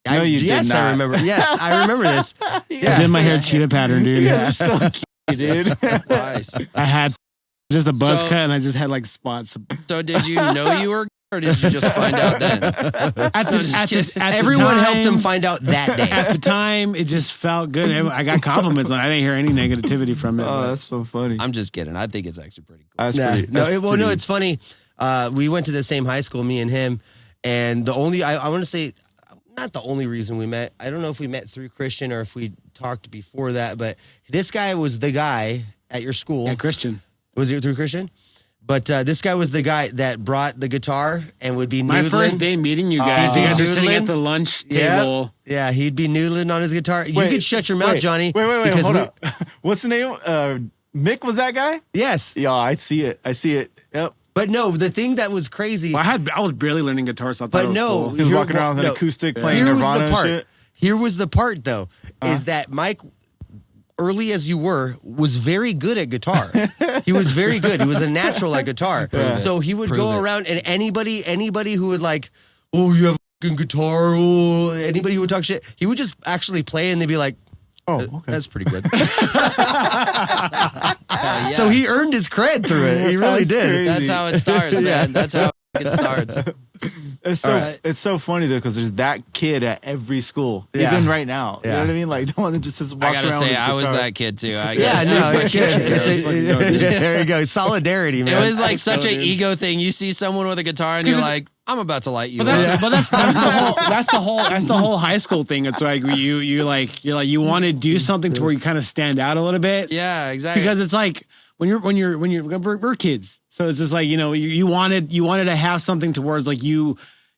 No, you did yes, not. I remember. Yes, I remember this. I did my hair cheetah pattern, dude. You're so cute, dude. Nice. I had just a buzz So- cut, and I just had like spots. So did you know you were, or did you just find out then? Everyone helped him find out that day. At the time, it just felt good. I got compliments. I didn't hear any negativity from it. Oh, that's so funny. I'm just kidding. I think it's actually pretty cool. That's Yeah. pretty. No, that's no, pretty- it's funny. We went to the same high school, me and him, and the only I want to say, not the only reason we met. I don't know if we met through Christian or if we talked before that, but this guy was the guy at your school. Yeah, Christian. Was it through Christian? But this guy was the guy that brought the guitar and would be My noodling. first day meeting you guys, you guys are sitting at the lunch table. Yeah, he'd be noodling on his guitar. You could shut your mouth, Johnny. Wait, because hold up. What's the name? Mick was that guy? Yes. Yeah, I see it. Yep. But no, the thing that was crazy. Well, I was barely learning guitar, so I thought But it was no, cool. He was walking around with an acoustic playing Here Nirvana was the and part. shit. Here was the part, though, is that Mike, early as you were, was very good at guitar. He was very good. He was a natural at guitar. So he would go around, and anybody who would like, oh, you have a fucking guitar, oh, anybody who would talk shit, he would just actually play, and they'd be like, Oh, okay. that's pretty good. Yeah. So he earned his cred through it. He really That's did. crazy. That's how it starts, man. That's how it starts. It's so funny though because there's that kid at every school, Yeah. even right now. You Yeah. know what I mean? Like the one that just I walks gotta around say, with his I was guitar. that kid too. I Yeah, guess. no, it's good. Yeah. There you go. Solidarity, man. It was like such an ego thing. You see someone with a guitar and you're like, I'm about to light you But up. that's the whole high school thing. It's like you want to do something to where you kind of stand out a little bit. Yeah, exactly. Because it's like when we're kids, so it's just like you wanted to have something towards like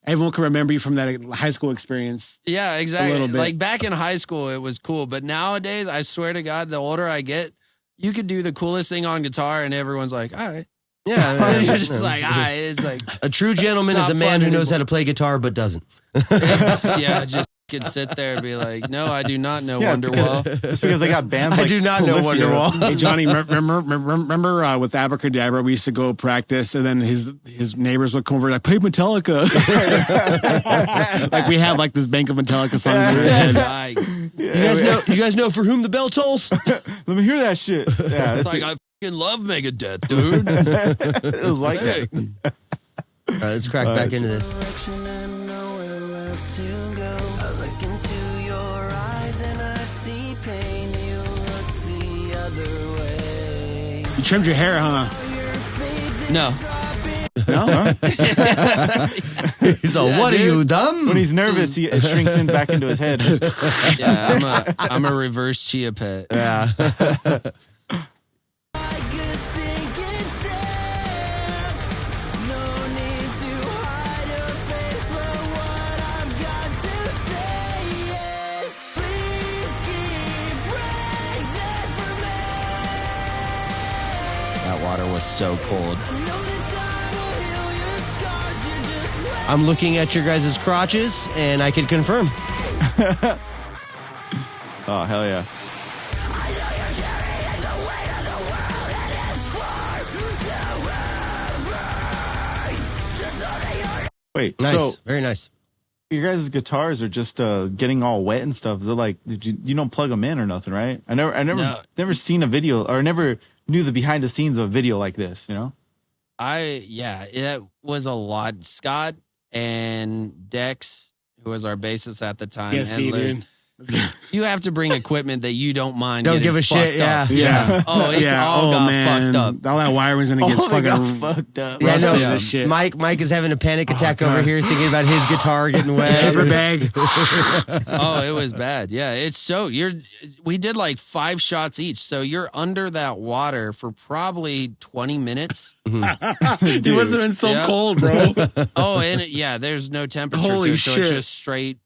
everyone can remember you from that high school experience. Yeah, A exactly. little bit. Like back in high school, it was cool. But nowadays, I swear to God, the older I get, you could do the coolest thing on guitar and everyone's like, all right. Yeah, You're just like, all right. It's like, a true gentleman is Not a man fun who knows anymore. how to play guitar but doesn't. yeah, just could sit there and be like, no, I do not know Wonderwall. It's because they got bands. I like do not know Polyphia. Wonderwall. Hey Johnny, remember with Abracadabra, we used to go practice, and then his neighbors would come over like play Metallica. Like we have like this bank of Metallica songs. in our head. Nice. You guys know for whom the bell tolls? Let me hear that shit. Yeah, It's that's like, I fucking love Megadeth, dude. it was like that. All right, let's crack back into this. You trimmed your hair, huh? No. No? He's like, what are you, dumb? When he's nervous, it shrinks in back into his head. Yeah, I'm a reverse chia pet. Yeah. That water was so cold. I'm looking at your guys' crotches, and I can confirm. Oh, hell yeah. Wait, Nice. so Very nice. your guys' guitars are just getting all wet and stuff. Is it like you don't plug them in or nothing, right? I never seen a video or never knew the behind the scenes of a video like this. You know, it was a lot. Scott and Dex, who was our bassist at the time, yes, dude. You have to bring equipment that you don't mind. Don't give a shit. Yeah. Oh, it all got fucked up. All that wiring's gonna get fucking fucked up. Yeah, no, this shit. Mike is having a panic attack over here, thinking about his guitar getting wet. Paper bag. It was bad. Yeah, it's so we did like 5 shots each, so you're under that water for probably 20 minutes. It must have been so cold, bro. There's no temperature Holy to it, so shit. it's just straight,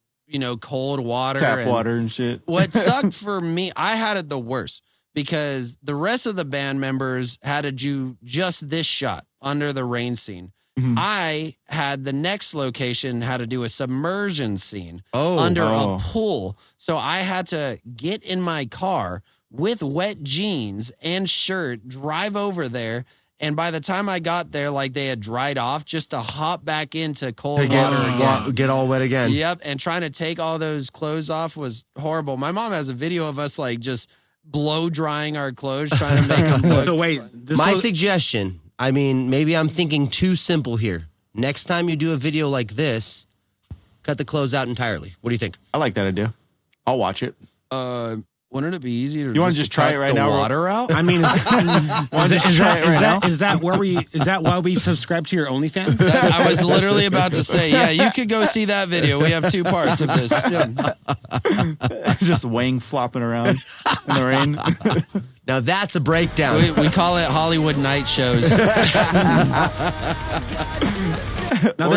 cold water. Tap water and shit. What sucked for me, I had it the worst because the rest of the band members had to do just this shot under the rain scene. Mm-hmm. I had the next location had to do a submersion scene under a pool. So I had to get in my car with wet jeans and shirt, drive over there. And by the time I got there, like they had dried off, just to hop back into cold water again. Get all wet again. Yep. And trying to take all those clothes off was horrible. My mom has a video of us like just blow drying our clothes, trying to make them look. My suggestion, I mean, maybe I'm thinking too simple here. Next time you do a video like this, cut the clothes out entirely. What do you think? I like that idea. I'll watch it. Wouldn't it be easier to you want to just try it right now? Water out? I mean, is that why we subscribe to your OnlyFans? I was literally about to say, yeah, you could go see that video. We have 2 parts of this. Yeah. Just Wang flopping around in the rain. Now that's a breakdown. We call it Hollywood night shows. Or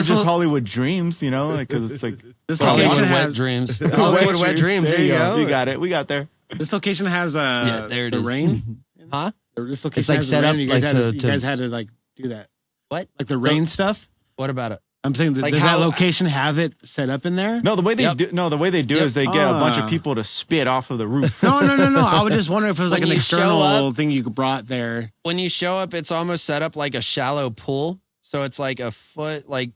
just Hollywood dreams, because it's like this Hollywood wet dreams. Hollywood wet dreams. There you go. You got it. We got there. This location has there it is. Rayne. Huh? This location it's like set up. You guys had to like do that. What? Like the Rayne stuff. What about it? I'm saying, does that location have it set up in there? No, the way they do is they get a bunch of people to spit off of the roof. No. I was just wondering if it was like an external thing you brought there. When you show up, it's almost set up like a shallow pool. So it's like a foot, like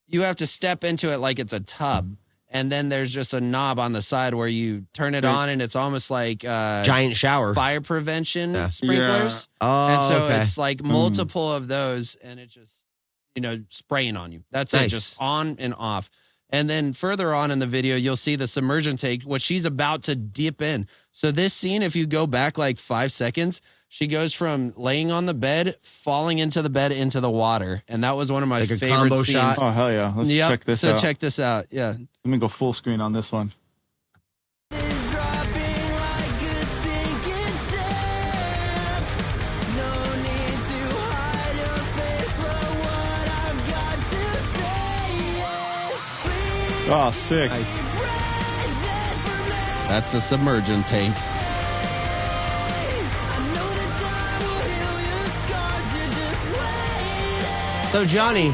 you have to step into it like it's a tub. And then there's just a knob on the side where you turn it on, and it's almost like giant shower, fire prevention sprinklers. Yeah. Oh, and so it's like multiple of those, and it just spraying on you. That's it, just on and off. And then further on in the video, you'll see the submersion tank, what she's about to dip in. So this scene, if you go back like 5 seconds, she goes from laying on the bed, falling into the bed, into the water. And that was one of my favorite combo scenes. shot. Oh, hell yeah. Let's check this out. So check this out. Yeah. Let me go full screen on this one. Oh, sick. That's the submersion tank. So, Johnny,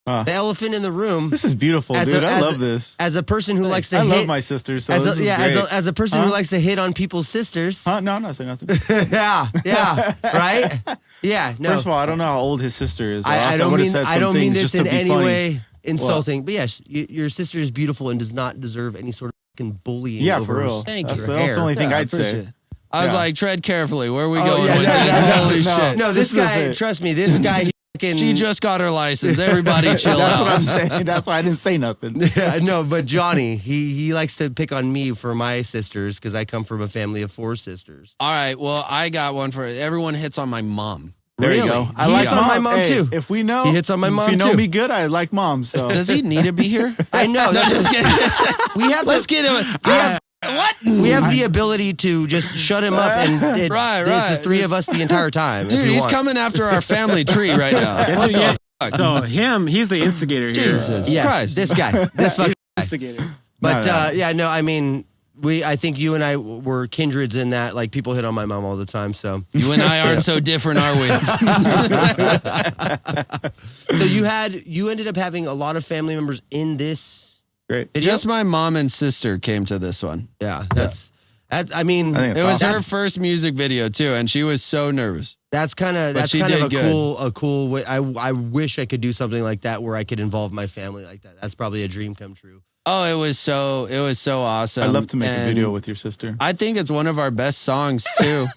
the elephant in the room. This is beautiful, dude. I love this. As a person who likes to I love my sisters, so this is great. As a person who likes to hit on people's sisters. No, I'm not saying nothing. yeah, right? Yeah, no. First of all, I don't know how old his sister is. I don't mean this in any way insulting. What? But yes, your sister is beautiful and does not deserve any sort of fucking bullying. Yeah, over for real. Thank you. That's the only thing I'd say. I was like, tread carefully. Where are we going with this? Holy shit. No, this guy, trust me, this guy... She just got her license. Everybody chill That's out. what I'm saying. That's why I didn't say nothing. Yeah, no, but Johnny, he likes to pick on me for my sisters because I come from a family of 4 sisters. All right, well, I got one for everyone hits on my mom. There you go. He hits on my mom too. If we know, he hits on my mom too. If you know too. me good, I like mom. So does he need to be here? I know. Let's get him. What? We have the ability to just shut him up and it's the 3 of us the entire time. Dude, he's coming after our family tree right now. So he's the instigator here. Jesus Christ. This guy. This fucking instigator. But I mean, I think you and I were kindreds in that. Like, people hit on my mom all the time. So you and I aren't so different, are we? So you ended up having a lot of family members in this. Great. Just my mom and sister came to this one. Yeah, I think it was her first music video too, and she was so nervous. That's kind of a cool way. I wish I could do something like that where I could involve my family like that. That's probably a dream come true. Oh, it was so awesome. I'd love to make a video with your sister. I think it's one of our best songs too.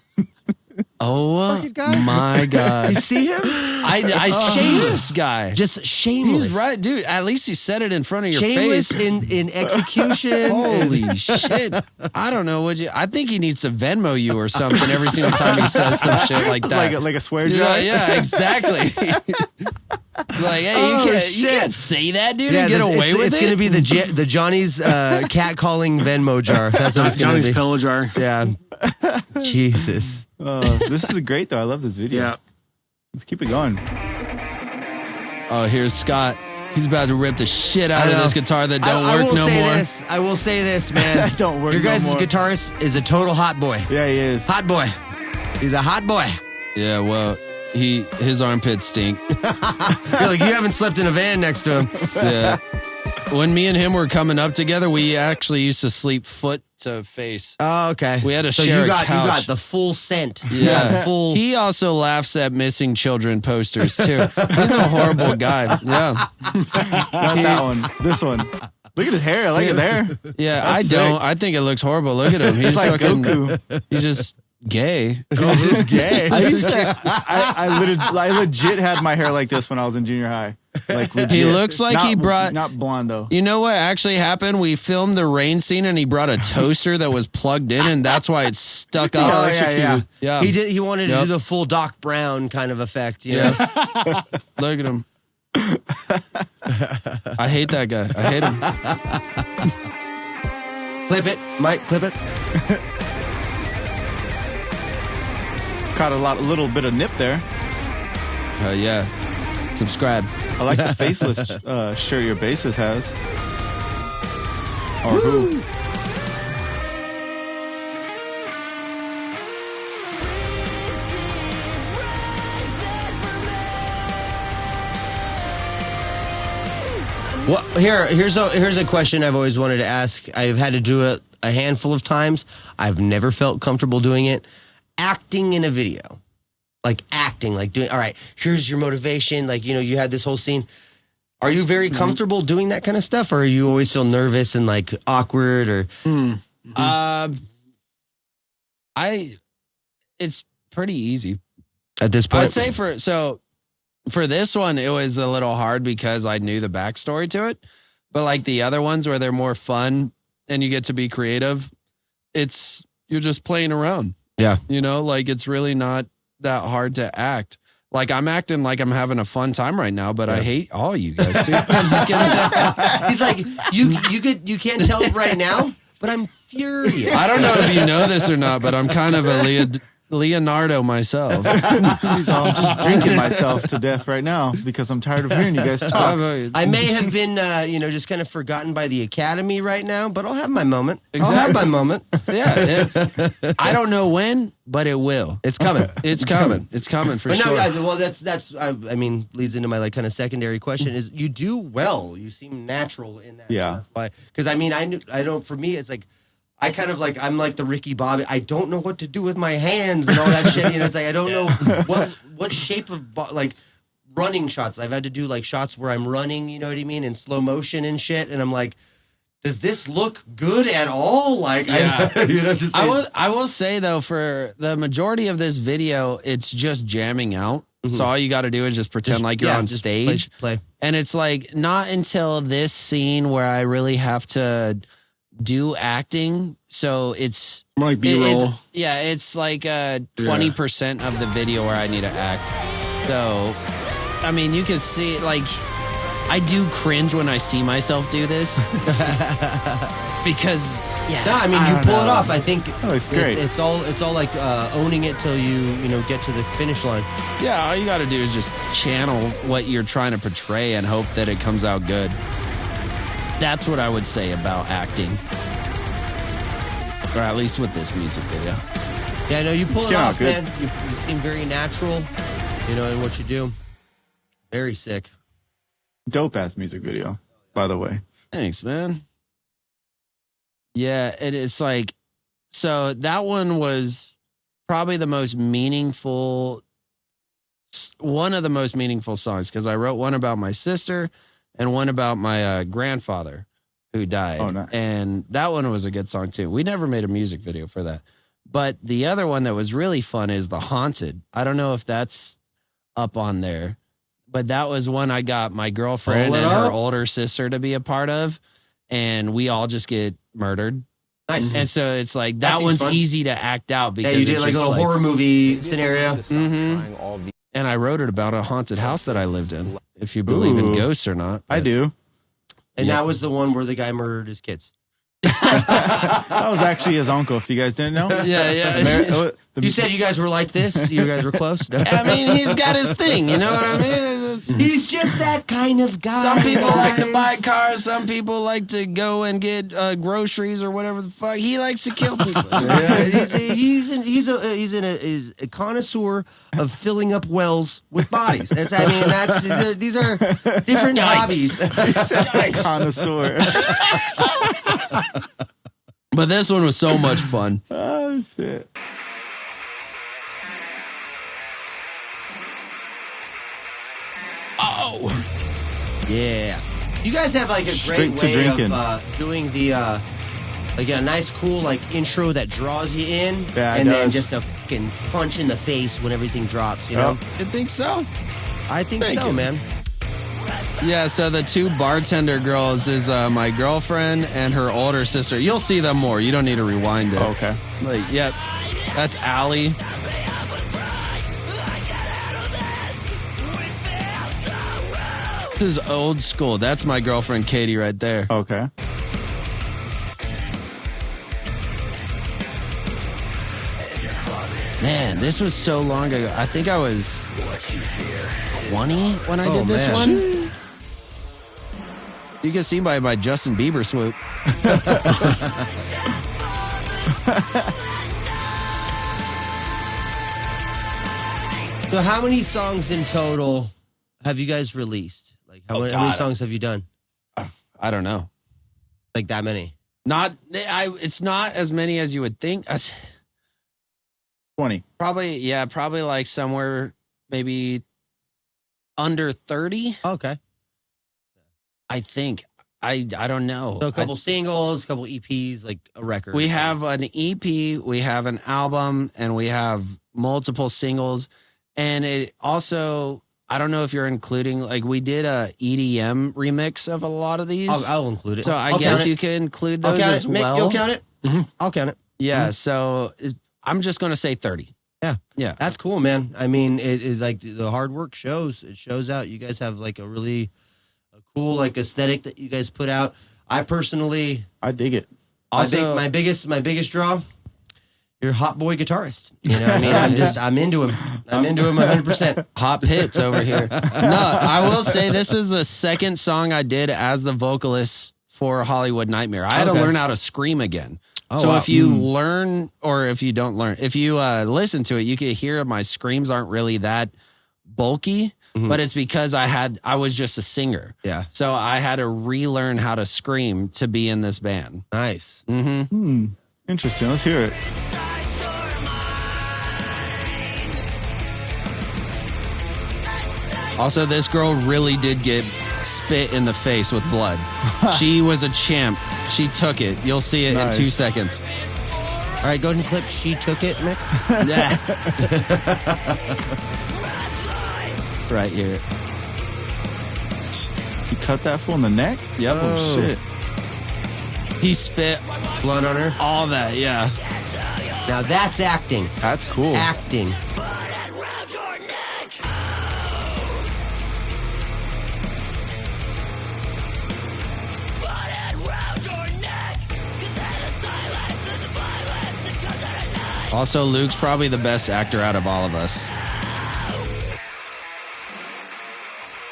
Oh my God. You see him? I see this guy. Just shameless. He's right, dude. At least he said it in front of your shameless face. in execution. Holy shit. I don't know. I think he needs to Venmo you or something every single time he says some shit like that. Like a swear jar? Yeah, exactly. Like, hey, you can't say that, dude, and get away with it. It's going to be the Johnny's cat calling Venmo jar. That's what it's going to be. Johnny's pillow jar. Yeah. Jesus. This is great, though. I love this video. Yeah. Let's keep it going. Oh, here's Scott. He's about to rip the shit out of this guitar that don't work no more. I will say this, man. Don't work no more. Your guys' guitarist is a total hot boy. Yeah, he is. Hot boy. He's a hot boy. Yeah, well, his armpits stink. You're like, you haven't slept in a van next to him. Yeah. When me and him were coming up together, we actually used to sleep foot to face. Oh, okay. We had to share a couch. You got the full scent. Yeah. He also laughs at missing children posters, too. He's a horrible guy. Yeah. Not that one. This one. Look at his hair. I like his hair. Yeah, That's I don't. sick. I think it looks horrible. Look at him. He's like fucking, Goku. He's just gay. He's just gay. I legit had my hair like this when I was in junior high. Like legit. He looks like he brought... Not blonde, though. You know what actually happened? We filmed the Rayne scene, and he brought a toaster that was plugged in, and that's why it's stuck up. Oh, Yeah. He wanted to do the full Doc Brown kind of effect, you know? Look at him. I hate that guy. I hate him. Clip it. Mike, clip it. Caught a little bit of nip there. Yeah. Subscribe. I like the faceless shirt your bassist has. Or who? Well, here's a question I've always wanted to ask. I've had to do it a handful of times. I've never felt comfortable doing it. Acting in a video. Like acting, like doing, all right, here's your motivation. Like, you had this whole scene. Are you very comfortable doing that kind of stuff? Or you always feel nervous and like awkward or? It's pretty easy. At this point? I'd say for this one, it was a little hard because I knew the backstory to it. But like the other ones where they're more fun and you get to be creative, you're just playing around. Yeah. Like it's really not that hard to act. Like I'm acting like I'm having a fun time right now, but I hate all you guys too. I'm just kidding. He's like, you can't tell right now, but I'm furious. I don't know if you know this or not, but I'm kind of a Leonardo myself. I'm just drinking myself to death right now because I'm tired of hearing you guys talk. I may have been, just kind of forgotten by the Academy right now, but I'll have my moment. Exactly. I'll have my moment. Yeah. I don't know when, but it will. It's coming. It's comment. It's coming for sure. Well, that's leads into my like kind of secondary question is you do well. You seem natural in that. Yeah. Because I don't. For me, it's like I kind of like I'm like the Ricky Bobby. I don't know what to do with my hands and all that shit. It's like I don't know what shape of like running shots. I've had to do like shots where I'm running. You know what I mean, in slow motion and shit. And I'm like, does this look good at all? Like, yeah. I will say though, for the majority of this video, it's just jamming out. Mm-hmm. So all you got to do is just pretend like you're on stage. Play. And it's like not until this scene where I really have to do acting. So it's more like B-roll. It's like 20% of the video where I need to act. So, I mean, you can see like I do cringe when I see myself do this because you pull it off. I think it's great. It's all like owning it till you get to the finish line. Yeah, all you got to do is just channel what you're trying to portray and hope that it comes out good. That's what I would say about acting. Or at least with this music video. Yeah, no, you pull it off, man. You seem very natural, in what you do. Very sick. Dope-ass music video, by the way. Thanks, man. Yeah, it is like So that one was probably the most meaningful, one of the most meaningful songs, because I wrote one about my sister and one about my grandfather who died. Oh, nice. And that one was a good song too. We never made a music video for that. But the other one that was really fun is The Haunted. I don't know if that's up on there, but that was one I got my girlfriend and her older sister to be a part of, and we all just get murdered. Nice. And so it's like that one's easy to act out because you did like a little horror movie scenario. Mm-hmm. And I wrote it about a haunted house that I lived in, if you believe in ghosts or not. I do. And that was the one where the guy murdered his kids. That was actually his uncle, if you guys didn't know. Yeah. You said you guys were like this? You guys were close? No. I mean, he's got his thing, you know what I mean? He's just that kind of guy. Some people like to buy cars. Some people like to go and get groceries or whatever the fuck. He likes to kill people. He's a connoisseur of filling up wells with bodies. These are different hobbies. He's a connoisseur. But this one was so much fun. Oh, shit. Oh. Yeah. You guys have like a great way of doing the, like a nice cool like intro that draws you in. Yeah, and then just a fucking punch in the face when everything drops, you know? You think so? I think so, man. Yeah, so the two bartender girls is my girlfriend and her older sister. You'll see them more. You don't need to rewind it. Oh, okay. Like, yep. That's Allie. This is old school. That's my girlfriend Katie right there. Okay. Man, this was so long ago. I think I was 20 when I did this one. You can see by my Justin Bieber swoop. So how many songs in total have you guys released? Like how many songs have you done? I don't know. Like that many? It's not as many as you would think. 20. Probably like somewhere maybe under 30. Okay. I think. I don't know. So a couple singles, a couple EPs, like a record. We have an EP, we have an album, and we have multiple singles. And it also, I don't know if you're including, like we did a EDM remix of a lot of these. I'll include it. So I guess you could include those as well. You'll count it? Mm-hmm. I'll count it. Yeah, so I'm just going to say 30. Yeah. That's cool, man. I mean, it is like the hard work shows. It shows out. You guys have like a really cool like aesthetic that you guys put out. I dig it. Also, my biggest draw, you're a hot boy guitarist. You know what I mean? I'm into him. I'm into him 100%. Hot hits over here. No, I will say this is the second song I did as the vocalist for Hollywood Nightmare. I had to learn how to scream again. Oh, so wow. if you learn, or if you don't learn, if you listen to it, you can hear my screams aren't really that bulky, but it's because I was just a singer. Yeah. So I had to relearn how to scream to be in this band. Nice. Mm-hmm. Interesting. Let's hear it. Also, this girl really did get spit in the face with blood. She was a champ. She took it. You'll see it in 2 seconds. All right, go ahead and clip She Took It, Mick. Yeah. Right here. You cut that fool in the neck? Yep. Oh, shit. He spit Blood on her. all that, yeah. Now that's acting. That's cool. Acting. Also, Luke's probably the best actor out of all of us.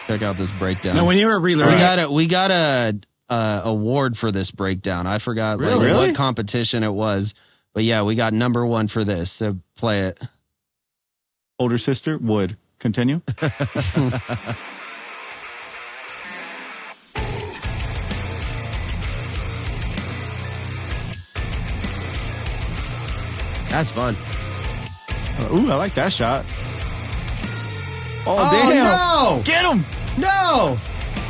Check out this breakdown. No, when you were relearning, we got a award for this breakdown. I forgot what competition it was, but yeah, we got #1 for this. So play it. Older sister would continue. That's fun. Ooh, I like that shot. Oh, damn. No. Get him. No.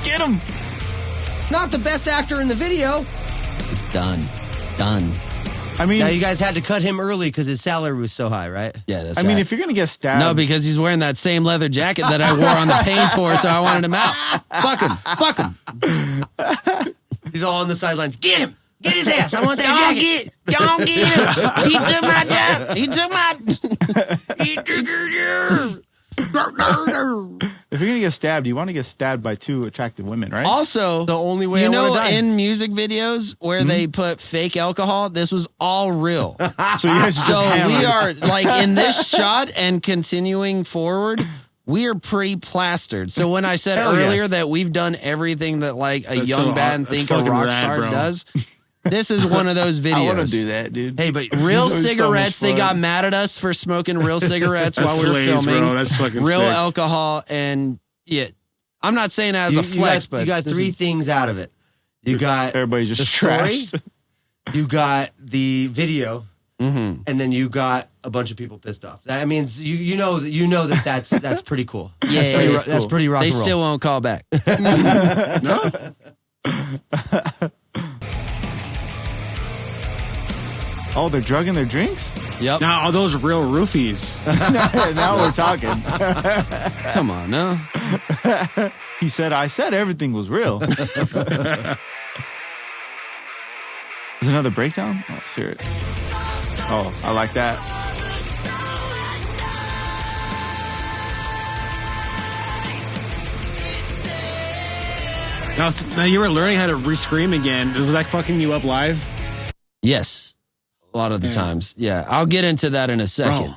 Get him. Not the best actor in the video. It's done. Done. I mean, now you guys had to cut him early because his salary was so high, right? Yeah, that's I mean, if you're going to get stabbed. No, because he's wearing that same leather jacket that I wore on the Pain tour, so I wanted him out. Fuck him. Fuck him. He's all on the sidelines. Get him. Get his ass. I want that jacket. Don't get him. He took my job. He took my... He took your job. If you're going to get stabbed, you want to get stabbed by two attractive women, right? Also, the only way I want to die. In music videos where they put fake alcohol, this was all real. So you guys are just hammered. We are, like, in this shot and continuing forward, we are pre-plastered. So when I said earlier that we've done everything that, like, a young bad and think a rock star does... This is one of those videos. I want to do that, dude. Hey, but real cigarettes, they got mad at us for smoking real cigarettes while we were filming. Bro. That's fucking real sick. Alcohol, and yeah, I'm not saying that as a flex, but you got three things out of it. You got everybody just trashed. You got the video, and then you got a bunch of people pissed off. That means you know that's pretty cool. Yeah, that's pretty rock and roll. They still won't call back. No. Oh, they're drugging their drinks? Yep. Now, are those real roofies? Now we're talking. Come on, no. He said, I said everything was real. There's another breakdown? Oh, let's hear it. Oh, I like that. Now you were learning how to re-scream again. Was that fucking you up live? Yes. A lot of the times. Yeah. I'll get into that in a second.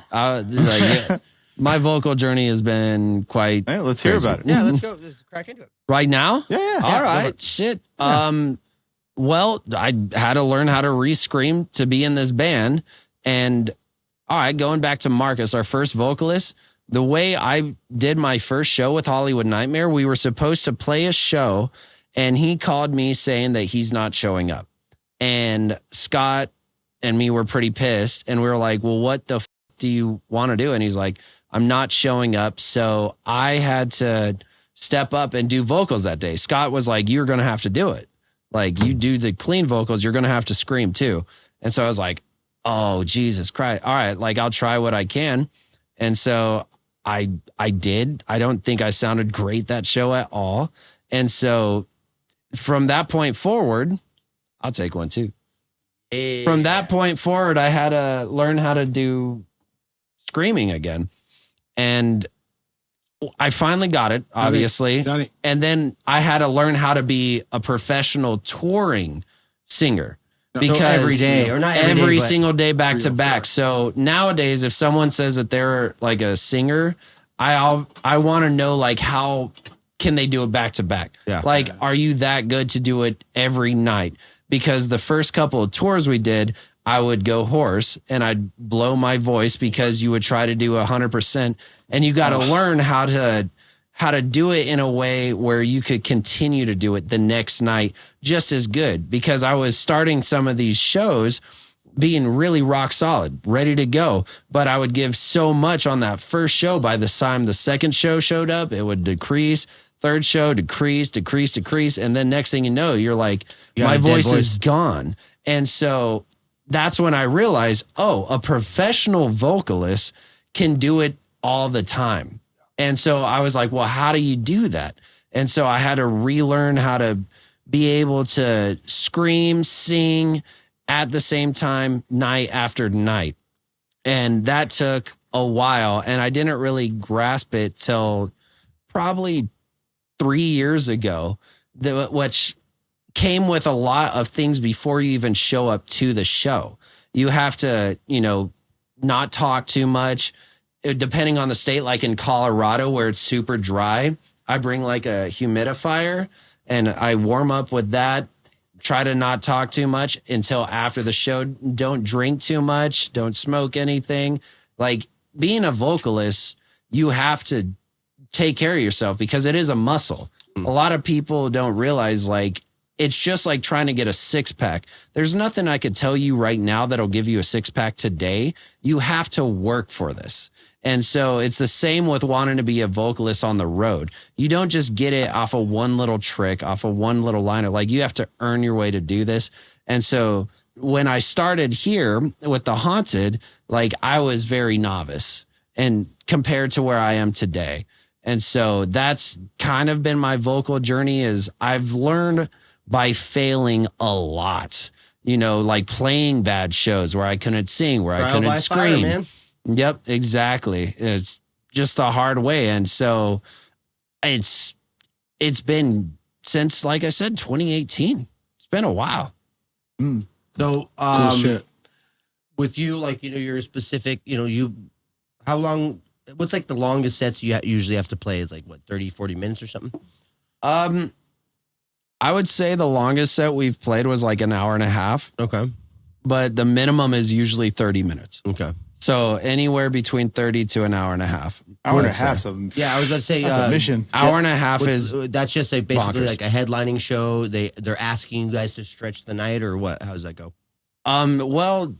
My vocal journey has been quite... Hey, let's hear about it. Yeah, let's go. Let's crack into it. Right now? Yeah. All right. Shit. Yeah. Well, I had to learn how to re-scream to be in this band. And, all right, going back to Marcus, our first vocalist, the way I did my first show with Hollywood Nightmare, we were supposed to play a show, and he called me saying that he's not showing up. And Scott and me were pretty pissed, and we were like, well, what the f*** do you want to do? And he's like, I'm not showing up. So I had to step up and do vocals that day. Scott was like, you're going to have to do it. Like, you do the clean vocals, you're going to have to scream too. And so I was like, oh, Jesus Christ. All right, like, I'll try what I can. And so I did. I don't think I sounded great that show at all. And so from that point forward, I'll take one too. From that point forward, I had to learn how to do screaming again. And I finally got it, obviously. Johnny. And then I had to learn how to be a professional touring singer. Because so every day, or not every day, single day back to back. So nowadays, if someone says that they're like a singer, I want to know, like, how can they do it back to back? Yeah. Like, are you that good to do it every night? Because the first couple of tours we did, I would go hoarse and I'd blow my voice because you would try to do 100%. And you got to learn how to do it in a way where you could continue to do it the next night just as good. Because I was starting some of these shows being really rock solid, ready to go. But I would give so much on that first show. By the time the second show showed up, it would decrease. Third show, decrease. And then next thing you know, you're like, my voice is gone. And so that's when I realized, a professional vocalist can do it all the time. And so I was like, well, how do you do that? And so I had to relearn how to be able to scream, sing at the same time, night after night. And that took a while. And I didn't really grasp it till probably 3 years ago, which came with a lot of things before you even show up to the show. You have to, not talk too much. Depending on the state, like in Colorado where it's super dry, I bring like a humidifier and I warm up with that, try to not talk too much until after the show. Don't drink too much. Don't smoke anything. Like, being a vocalist, you have to take care of yourself because it is a muscle. A lot of people don't realize, like, it's just like trying to get a 6-pack. There's nothing I could tell you right now that'll give you a 6-pack today. You have to work for this. And so it's the same with wanting to be a vocalist on the road. You don't just get it off of one little trick, off of one little liner. Like, you have to earn your way to do this. And so when I started here with the Haunted, like, I was very novice and compared to where I am today. And so that's kind of been my vocal journey, is I've learned by failing a lot, you know, like playing bad shows where I couldn't sing, where I couldn't scream. Fire, man. Yep, exactly. It's just the hard way. And so it's been since, like I said, 2018. It's been a while. So, with you, like, you know, you're specific, you know, how long, what's like the longest sets you usually have to play is like, what, 30, 40 minutes or something? I would say the longest set we've played was like an hour and a half. Okay. But the minimum is usually 30 minutes. Okay. So anywhere between 30 to an hour and a half. Hour and a half. Yeah, I was going to say. That's a mission. Hour and a half is. That's just like basically bonkers. like a headlining show. They're asking you guys to stretch the night, or what? How does that go? Well,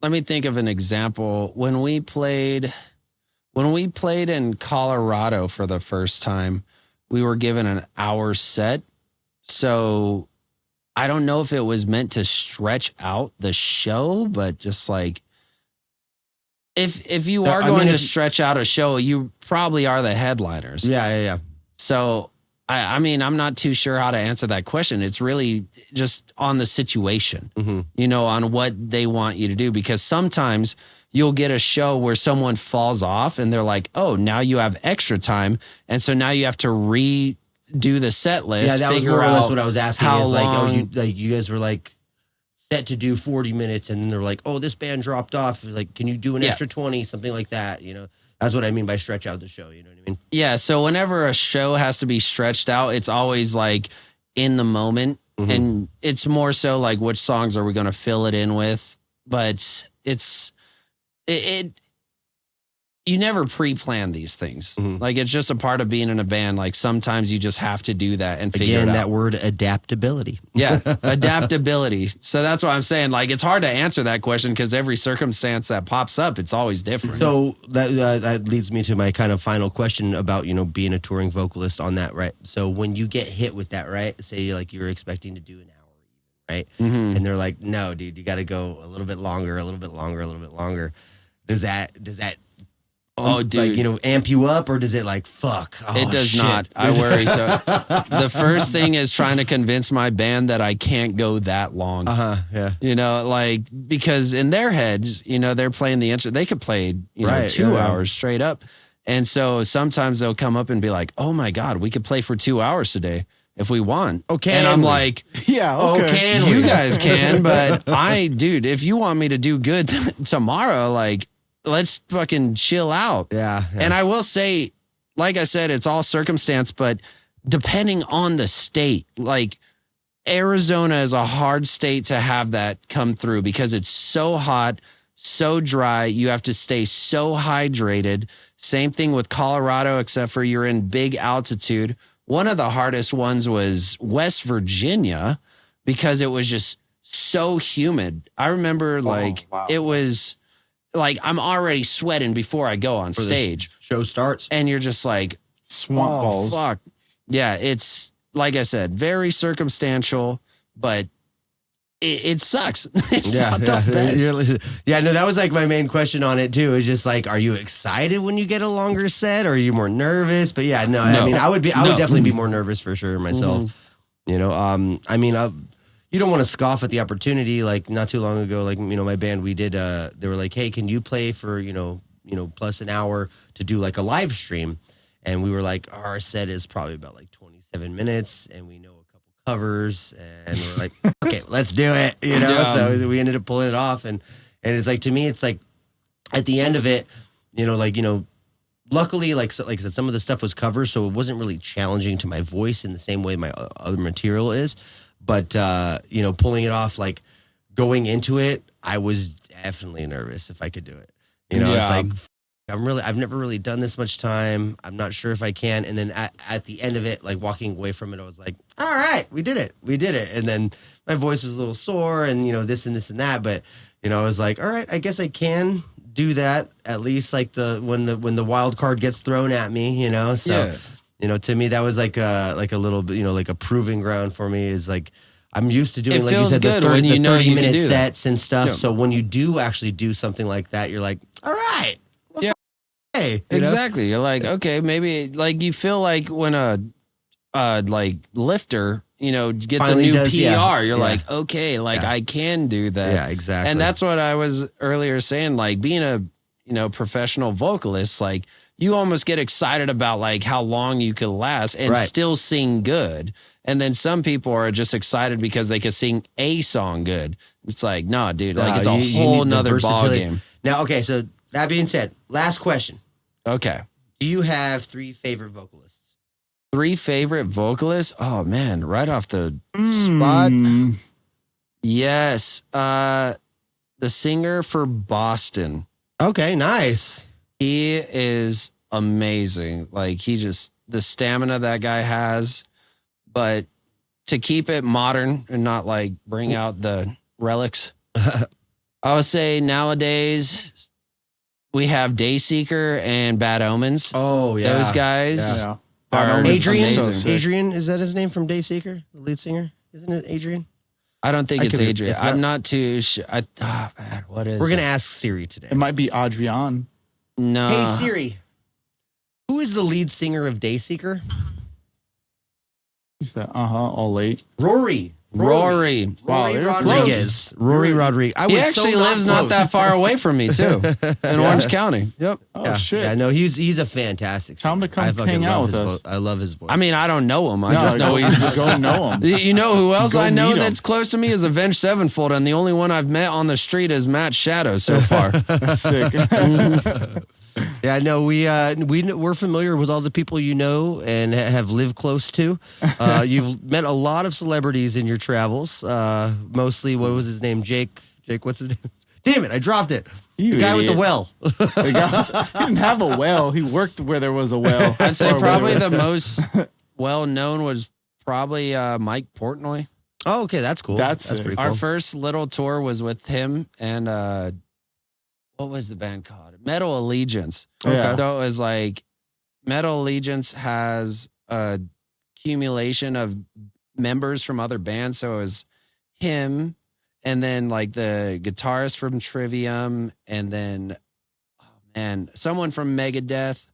let me think of an example. When we played in Colorado for the first time, we were given an hour set. So I don't know if it was meant to stretch out the show, but just like, if you are going to stretch out a show, you probably are the headliners. Yeah. So, I mean, I'm not too sure how to answer that question. It's really just on the situation, you know, on what they want you to do. Because sometimes you'll get a show where someone falls off and they're like, oh, now you have extra time. And so now you have to redo the set list. Yeah, that was more or less what I was asking. How is like, long, you guys were like set to do 40 minutes, and then they're like, oh, this band dropped off. Like, can you do an extra 20, something like that? You know, that's what I mean by stretch out the show. You know what I mean? Yeah. So whenever a show has to be stretched out, it's always like in the moment, and it's more so like, which songs are we going to fill it in with? But you never pre-plan these things. Like, it's just a part of being in a band. Like, sometimes you just have to do that and figure it out. Again, that word adaptability. Yeah, adaptability. So that's what I'm saying. Like, it's hard to answer that question because every circumstance that pops up, it's always different. So that leads me to my kind of final question about, you know, being a touring vocalist on that, right? So when you get hit with that, right? Say like you're expecting to do an hour, right? And they're like, no, dude, you got to go a little bit longer, a little bit longer, a little bit longer. Does that dude, like, you know, amp you up, or does it like, fuck? Oh, it does not. I worry. So the first thing is trying to convince my band that I can't go that long. Yeah. You know, like, because in their heads, you know, they're playing the instrument. They could play, you know, 2 hours straight up. And so sometimes they'll come up and be like, oh my God, we could play for 2 hours today if we want. Okay. And I'm like, yeah, okay. You guys can, but dude, if you want me to do good tomorrow, like, let's fucking chill out. Yeah. And I will say, like I said, it's all circumstance, but depending on the state, like, Arizona is a hard state to have that come through because it's so hot, so dry. You have to stay so hydrated. Same thing with Colorado, except for you're in big altitude. One of the hardest ones was West Virginia because it was just so humid. I remember it was like, I'm already sweating before I go on stage. Show starts. And you're just like, swamp balls. Fuck. Yeah, it's, like I said, very circumstantial, but it sucks. It's not the best. Yeah, no, that was like my main question on it too. Is just like, are you excited when you get a longer set, or are you more nervous? But yeah, no. I mean, I would definitely be more nervous for sure myself. You know, I mean, you don't want to scoff at the opportunity. Like, not too long ago, like, you know, my band, we did, they were like, hey, can you play for, you know, plus an hour to do like a live stream? And we were like, our set is probably about like 27 minutes and we know a couple covers, and we're like, okay, let's do it. You know, so we ended up pulling it off. And it's like, to me, it's like at the end of it, you know, luckily, like I said, some of the stuff was covers, so it wasn't really challenging to my voice in the same way my other material is. But, you know, pulling it off, like, going into it, I was definitely nervous if I could do it. You know, it's like, I've never really done this much time. I'm not sure if I can. And then at the end of it, like walking away from it, I was like, all right, we did it. And then my voice was a little sore and, this and this and that. But, I was like, all right, I guess I can do that. At least like when the wild card gets thrown at me, So, to me, that was like a little bit, like a proving ground for me is like, I'm used to doing, like you said, the 30-minute sets and stuff. Yeah. So when you do actually do something like that, you're like, all right. Yeah. Hey, exactly. You're like, okay, maybe like you feel like when a like lifter, gets finally a new does, PR, you're like, okay, like I can do that. Yeah, exactly. And that's what I was earlier saying, like being a professional vocalist, like you almost get excited about like how long you could last and still sing good. And then some people are just excited because they can sing a song good. It's like, no, dude, like it's a whole nother ball game. Now, okay, so that being said, last question. Okay. Do you have 3 favorite vocalists? 3 favorite vocalists? Oh, man, right off the spot. Yes. The singer for Boston. Okay, nice. He is amazing. Like, the stamina that guy has. But to keep it modern and not like bring out the relics, I would say nowadays we have Dayseeker and Bad Omens. Oh, yeah. Those guys are Adrian. amazing. Adrian, is that his name from Dayseeker? The lead singer? Isn't it Adrian? I don't think it's Adrian. I'm not too sure. Man, what is We're going to ask Siri today. It might be Adrian. No. Hey, Siri. Who is the lead singer of Dayseeker? He said, all late. Rory. Wow, Rodriguez. Rory Rodriguez. He actually lives not that far away from me, too, in Orange County. Yep. Oh, shit. Yeah, no, he's a fantastic singer. Tell him to come hang out with us. I love his voice. I mean, I don't know him. I just know he's... Go know him. You know who else I know that's close to me is Avenged Sevenfold, and the only one I've met on the street is Matt Shadow so far. That's sick. Yeah, no, we're familiar with all the people you know and have lived close to. You've met a lot of celebrities in your travels. Mostly, what was his name? Jake, what's his name? Damn it, I dropped it. The guy with the well. He didn't have a well. He worked where there was a well. I'd say probably the most well-known was probably Mike Portnoy. Oh, okay, that's cool. That's pretty cool. Our first little tour was with him and what was the band called? Metal Allegiance. Okay. So it was like Metal Allegiance has a accumulation of members from other bands. So it was him and then like the guitarist from Trivium and then, someone from Megadeth.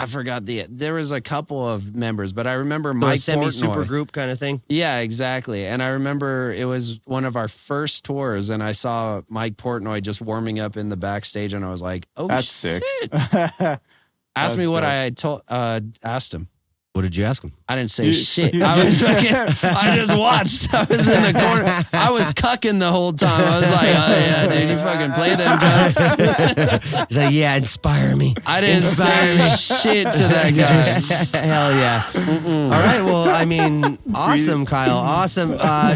I forgot there was a couple of members, but I remember Mike Portnoy. Semi-super group kind of thing? Yeah, exactly. And I remember it was one of our first tours, and I saw Mike Portnoy just warming up in the backstage, and I was like, oh, that's shit. Sick. Ask me what I asked him. What did you ask him? I didn't say shit. I just watched. I was in the corner. I was cucking the whole time. I was like, oh, yeah, dude, you fucking play them guys. He's like, yeah, inspire me. I didn't say shit to that guy. Hell yeah. All right, well, I mean, awesome, Kyle. Awesome.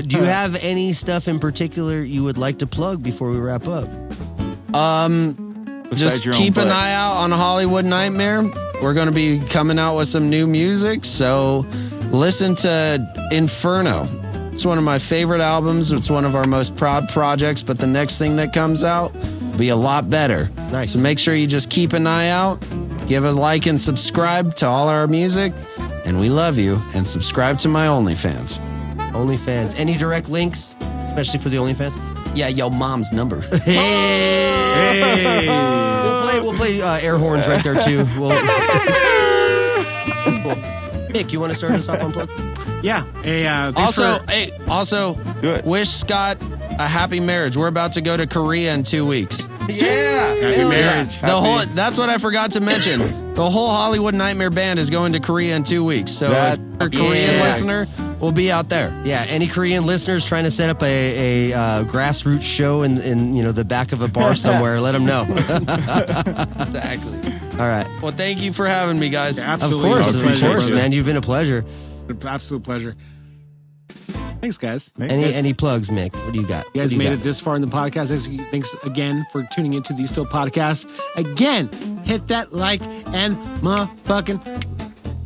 Do you have any stuff in particular you would like to plug before we wrap up? Just keep an eye out on Hollywood Nightmare. We're going to be coming out with some new music, so listen to Inferno. It's one of my favorite albums. It's one of our most proud projects, but the next thing that comes out will be a lot better. Nice. So make sure you just keep an eye out, give us a like and subscribe to all our music, and we love you, and subscribe to my OnlyFans. OnlyFans. Any direct links, especially for the OnlyFans? Yeah, yo mom's number. Hey. We'll play air horns right there too. Cool. Mick, you want to start us off on plug? Yeah. Also, wish Scott a happy marriage. We're about to go to Korea in 2 weeks. Yeah. Happy marriage. That's what I forgot to mention. The whole Hollywood Nightmare band is going to Korea in 2 weeks. So if you're a Korean listener, we'll be out there. Yeah, any Korean listeners trying to set up a grassroots show in the back of a bar somewhere, let them know. Exactly. All right. Well, thank you for having me, guys. Absolutely. Of course, man. You've been a pleasure. Absolute pleasure. Thanks, guys. Any plugs, Mick? What do you got? You guys made it this far in the podcast. Thanks again for tuning into the Stool Podcast. Again, hit that like and motherfucking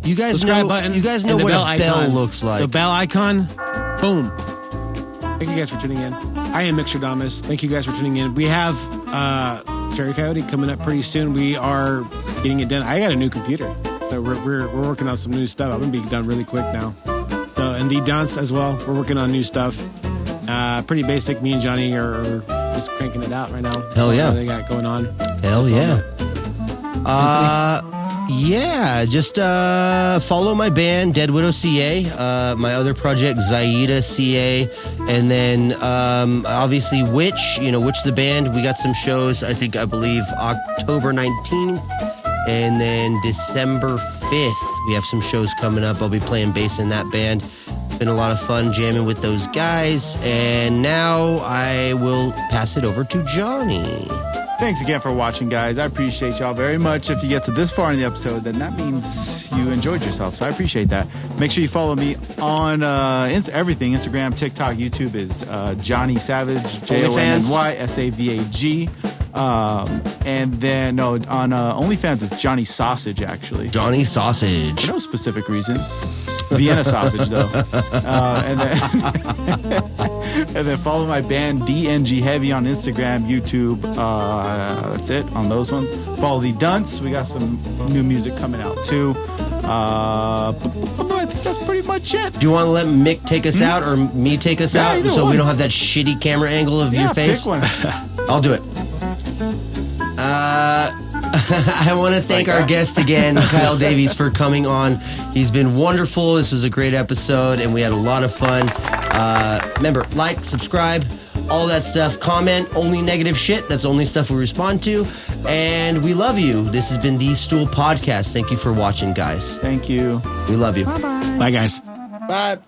you guys subscribe know. button. You guys know what a bell looks like. The bell icon. Boom. Thank you guys for tuning in. I am Mickstradamus. Thank you guys for tuning in. We have Cherry Coyote coming up pretty soon. We are getting it done. I got a new computer, so we're working on some new stuff. I'm gonna be done really quick now. So, and the Dunce as well. We're working on new stuff. Pretty basic. Me and Johnny are just cranking it out right now. Hell yeah. What they got going on. Hell yeah. Yeah, just follow my band, Dead Widow CA, my other project, Zaida CA, and then obviously Witch the band. We got some shows, I believe October 19th, and then December 5th, we have some shows coming up. I'll be playing bass in that band. It's been a lot of fun jamming with those guys, and now I will pass it over to Johnny. Thanks again for watching, guys. I appreciate y'all very much. If you get to this far in the episode, then that means you enjoyed yourself. So I appreciate that. Make sure you follow me on everything. Instagram, TikTok, YouTube is JonnySavag, JonnySavag. And then, on OnlyFans, it's Johnny Sausage, actually. Johnny Sausage. For no specific reason. Vienna sausage, though. And then follow my band DNG Heavy on Instagram, YouTube. That's it on those ones. Follow the Dunce. We got some new music coming out too. I think that's pretty much it. Do you want to let Mick take us out or me take us out so we don't have that shitty camera angle of your face? Pick one. I'll do it. I want to thank our guest again, Kyle Davies, for coming on. He's been wonderful. This was a great episode, and we had a lot of fun. Remember, like, subscribe, all that stuff. Comment, only negative shit. That's only stuff we respond to. And we love you. This has been the Stool Podcast. Thank you for watching, guys. Thank you. We love you. Bye-bye. Bye, guys. Bye.